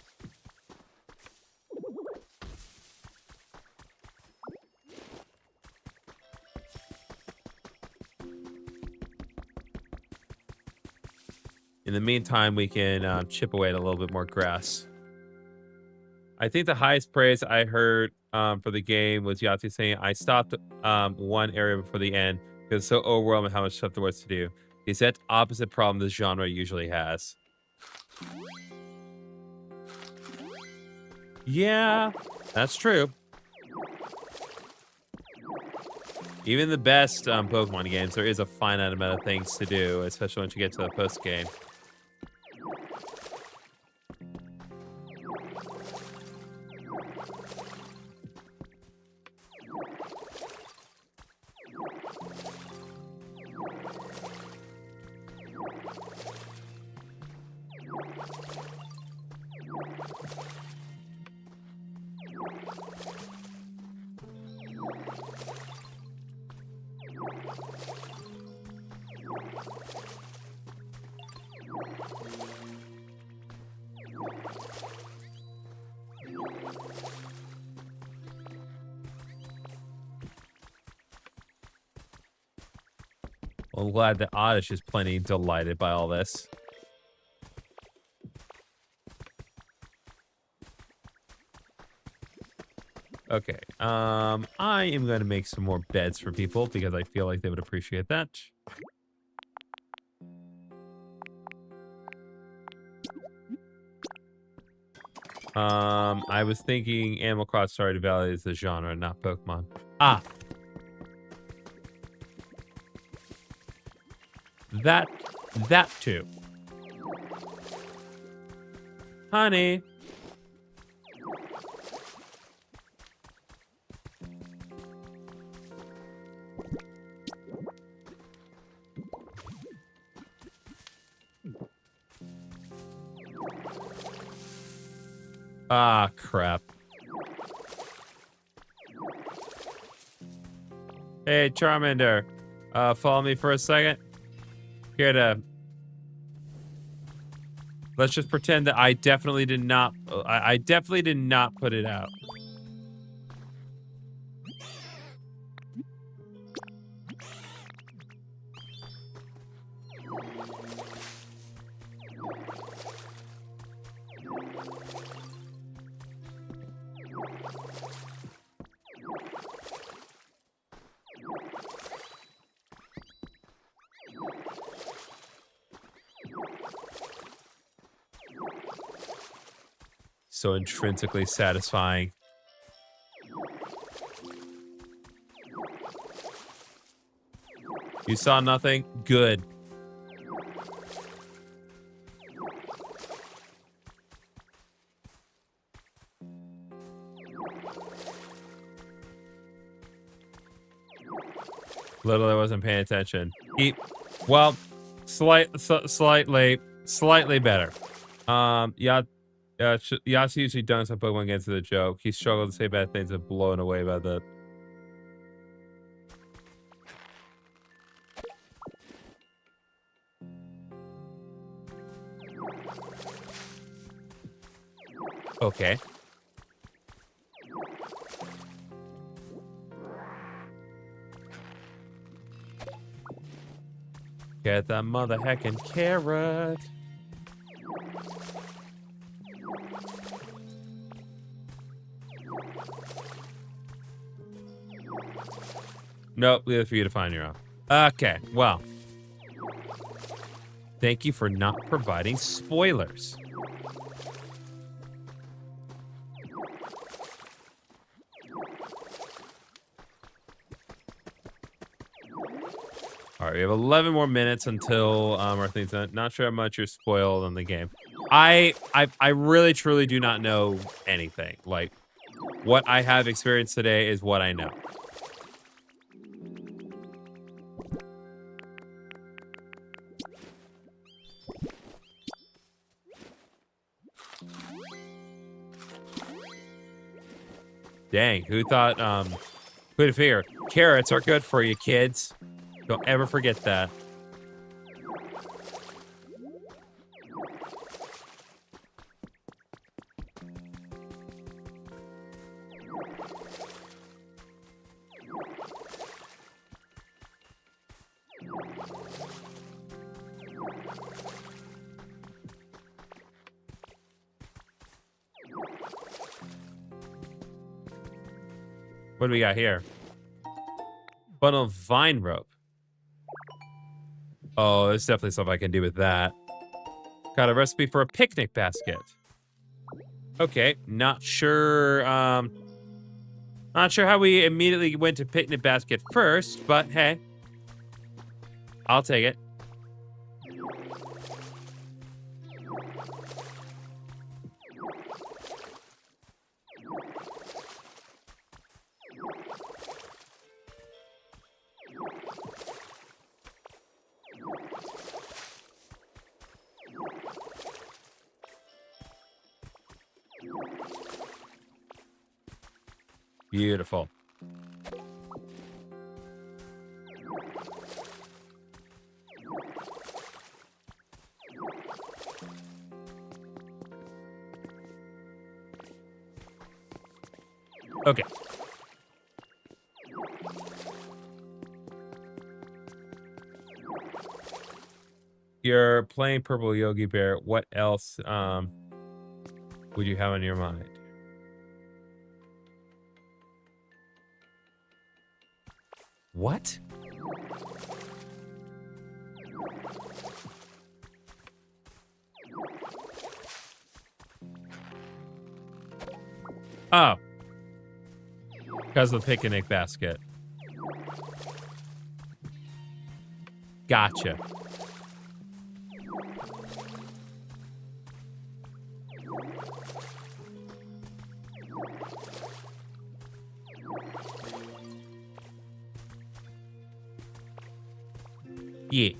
In the meantime, we can chip away at a little bit more grass. I think the highest praise I heard for the game was Yahtzee saying, I stopped one area before the end because it's so overwhelming how much stuff there was to do. He said opposite problem this genre usually has. Yeah, that's true. Even the best Pokemon games, there is a finite amount of things to do, especially once you get to the post game. Well, I'm glad that Oddish is plenty delighted by all this. Okay, I am going to make some more beds for people because I feel like they would appreciate that. I was thinking Animal Crossing Stardew Valley is the genre, not Pokemon. Ah! That too. Honey. Ah, crap. Hey, Charmander. Follow me for a second. Here to... Let's just pretend that I definitely did not... I definitely did not put it out. So intrinsically satisfying. You saw nothing? Good. Literally wasn't paying attention. Well, Slightly better. Yasuo usually dunks on Pokemon gets to the joke. He struggled to say bad things and blown away by the. Okay. Get that mother heckin' carrot. Nope, leave it for you to find your own. Okay, well. Thank you for not providing spoilers. All right, we have 11 more minutes until our thing's done. Not sure how much you're spoiled on the game. I really truly do not know anything. Like, what I have experienced today is what I know. Dang, who'd have figured? Carrots are good for you, kids. Don't ever forget that. What do we got here? Bundle of vine rope. Oh, there's definitely something I can do with that. Got a recipe for a picnic basket. Okay, not sure how we immediately went to picnic basket first, but hey. I'll take it. Beautiful. Okay. You're playing Purple Yogi Bear. What else would you have on your mind? What? Oh. Because of the picnic basket. Gotcha. Yeah.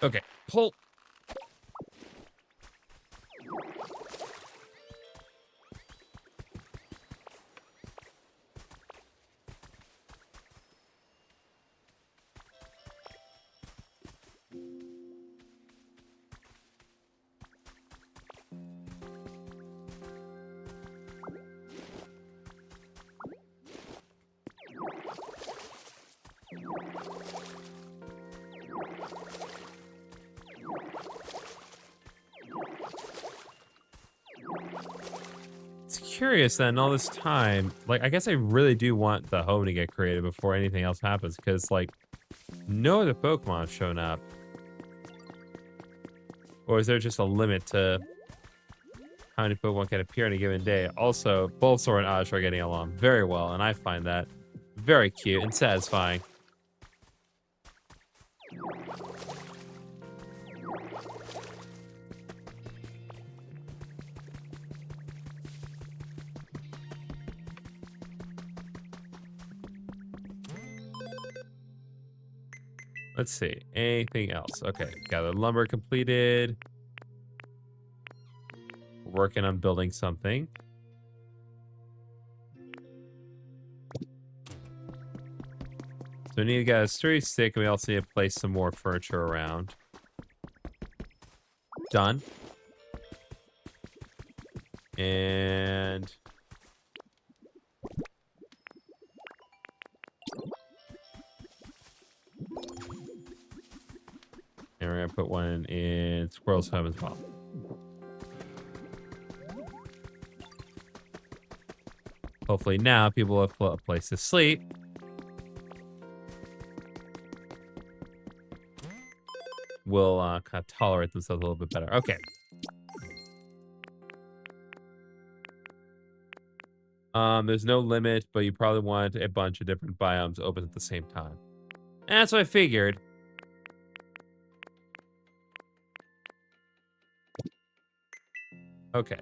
Okay. Pull. It's curious then, all this time, like, I guess I really do want the home to get created before anything else happens, because, like, no other Pokemon have shown up. Or is there just a limit to how many Pokemon can appear in a given day? Also, Bulbasaur and Osh are getting along very well, and I find that very cute and satisfying. Let's see. Anything else? Okay, got the lumber completed. Working on building something. So we need to get a sturdy stick, and we also need to place some more furniture around. Done. And we're gonna put one in Squirrel's home as well. Hopefully now people have a place to sleep. Will kind of tolerate themselves a little bit better. Okay. There's no limit, but you probably want a bunch of different biomes open at the same time. And that's what I figured. Okay.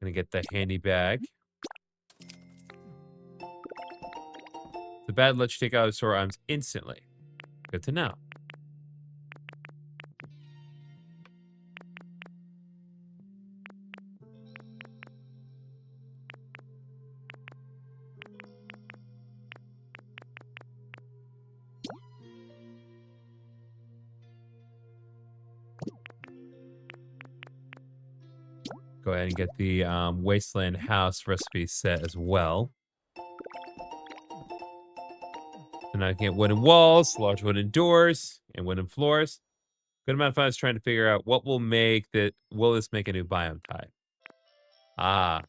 Gonna get the handy bag. The bad lets you take out sore arms instantly. Good to know. Go ahead and get the Wasteland House recipe set as well. And I can get wooden walls, large wooden doors, and wooden floors. Good amount of fun is trying to figure out what will make that. Will this make a new biome type? Ah.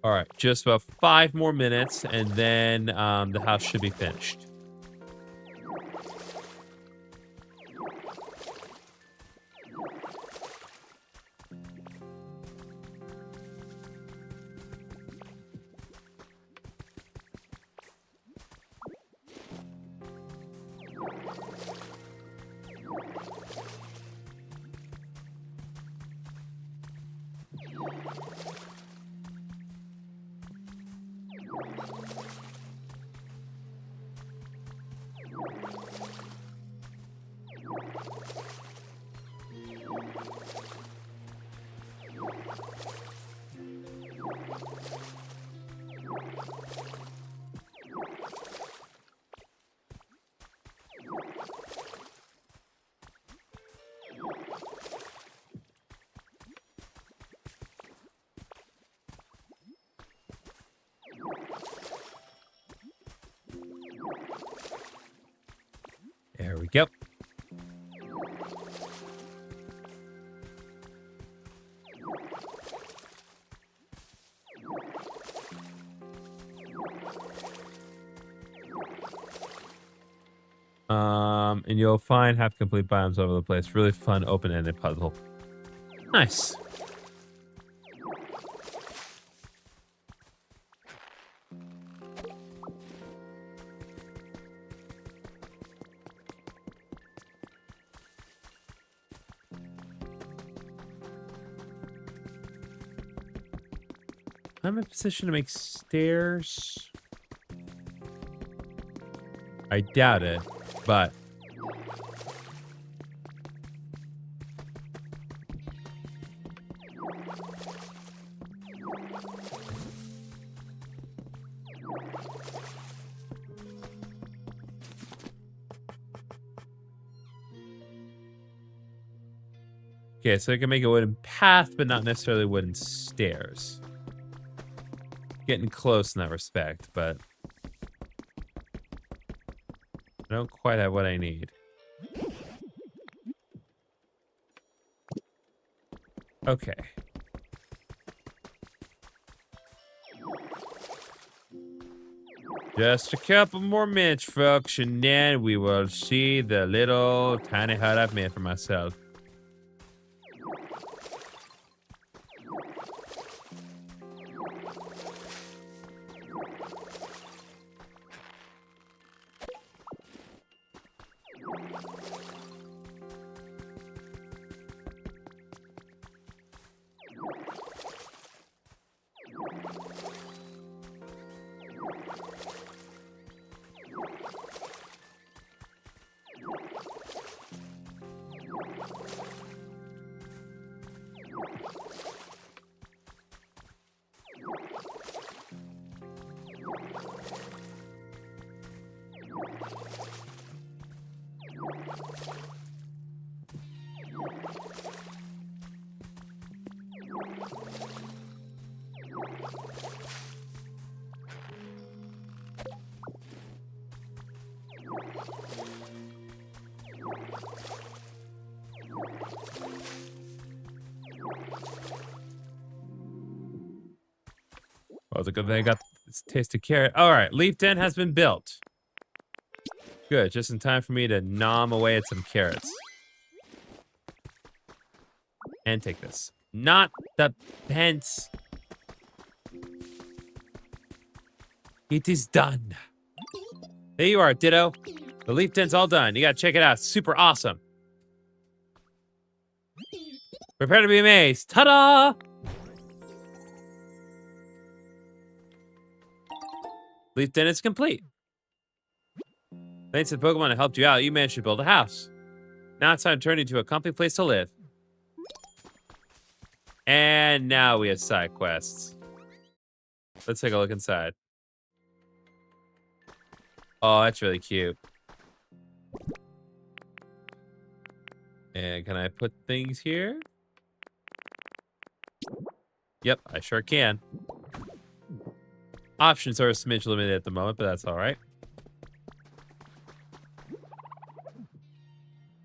All right, just about 5 more minutes, and then the house should be finished. There we go. And you'll find half-complete biomes over the place. Really fun, open-ended puzzle. Nice. I'm in a position to make stairs. I doubt it, but okay, so I can make a wooden path, but not necessarily wooden stairs. Getting close in that respect, but I don't quite have what I need. Okay. Just a couple more minutes, folks, and then we will see the little tiny hut I've made for myself. Well, it's a good thing I got this tasty carrot. All right, leaf den has been built. Good, just in time for me to nom away at some carrots. And take this. Not the pence. It is done. There you are, Ditto. The leaf den's all done. You gotta check it out. It's super awesome. Prepare to be amazed. Ta-da! Leaf den is complete. Thanks to the Pokemon that helped you out, you managed to build a house. Now it's time to turn it into a comfy place to live. And now we have side quests. Let's take a look inside. Oh, that's really cute. And can I put things here? Yep, I sure can. Options are a smidge limited at the moment, but that's all right.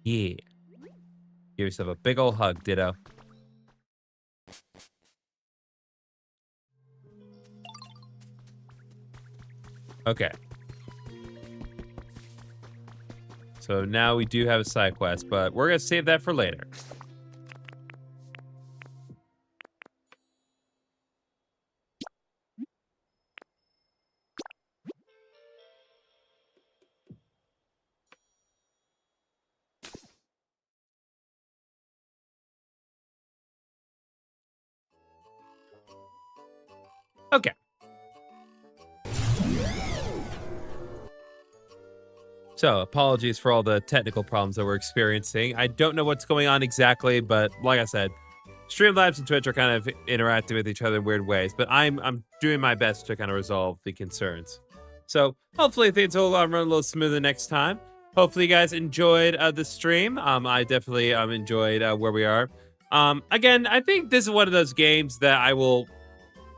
Yeah. Give yourself a big old hug, Ditto. Okay. So now we do have a side quest, but we're going to save that for later. Okay. So, apologies for all the technical problems that we're experiencing. I don't know what's going on exactly, but like I said, Streamlabs and Twitch are kind of interacting with each other in weird ways, but I'm doing my best to kind of resolve the concerns. So, hopefully things will run a little smoother next time. Hopefully you guys enjoyed the stream. I definitely enjoyed where we are. Again, I think this is one of those games that I will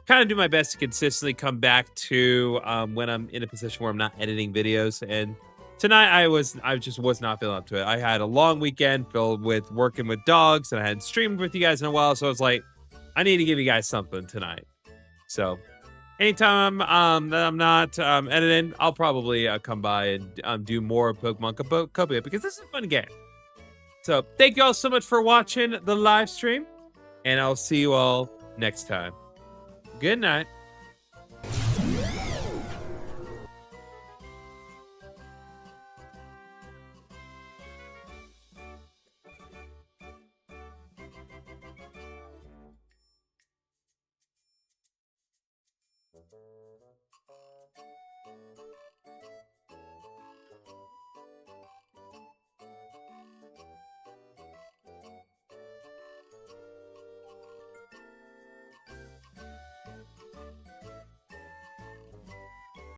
kind of do my best to consistently come back to when I'm in a position where I'm not editing videos. And tonight I just was not feeling up to it. I had a long weekend filled with working with dogs, and I hadn't streamed with you guys in a while, so I was like, I need to give you guys something tonight. So anytime that I'm not editing, I'll probably come by and do more Pokemon Pokopia, because this is a fun game. So thank you all so much for watching the live stream, and I'll see you all next time. Good night.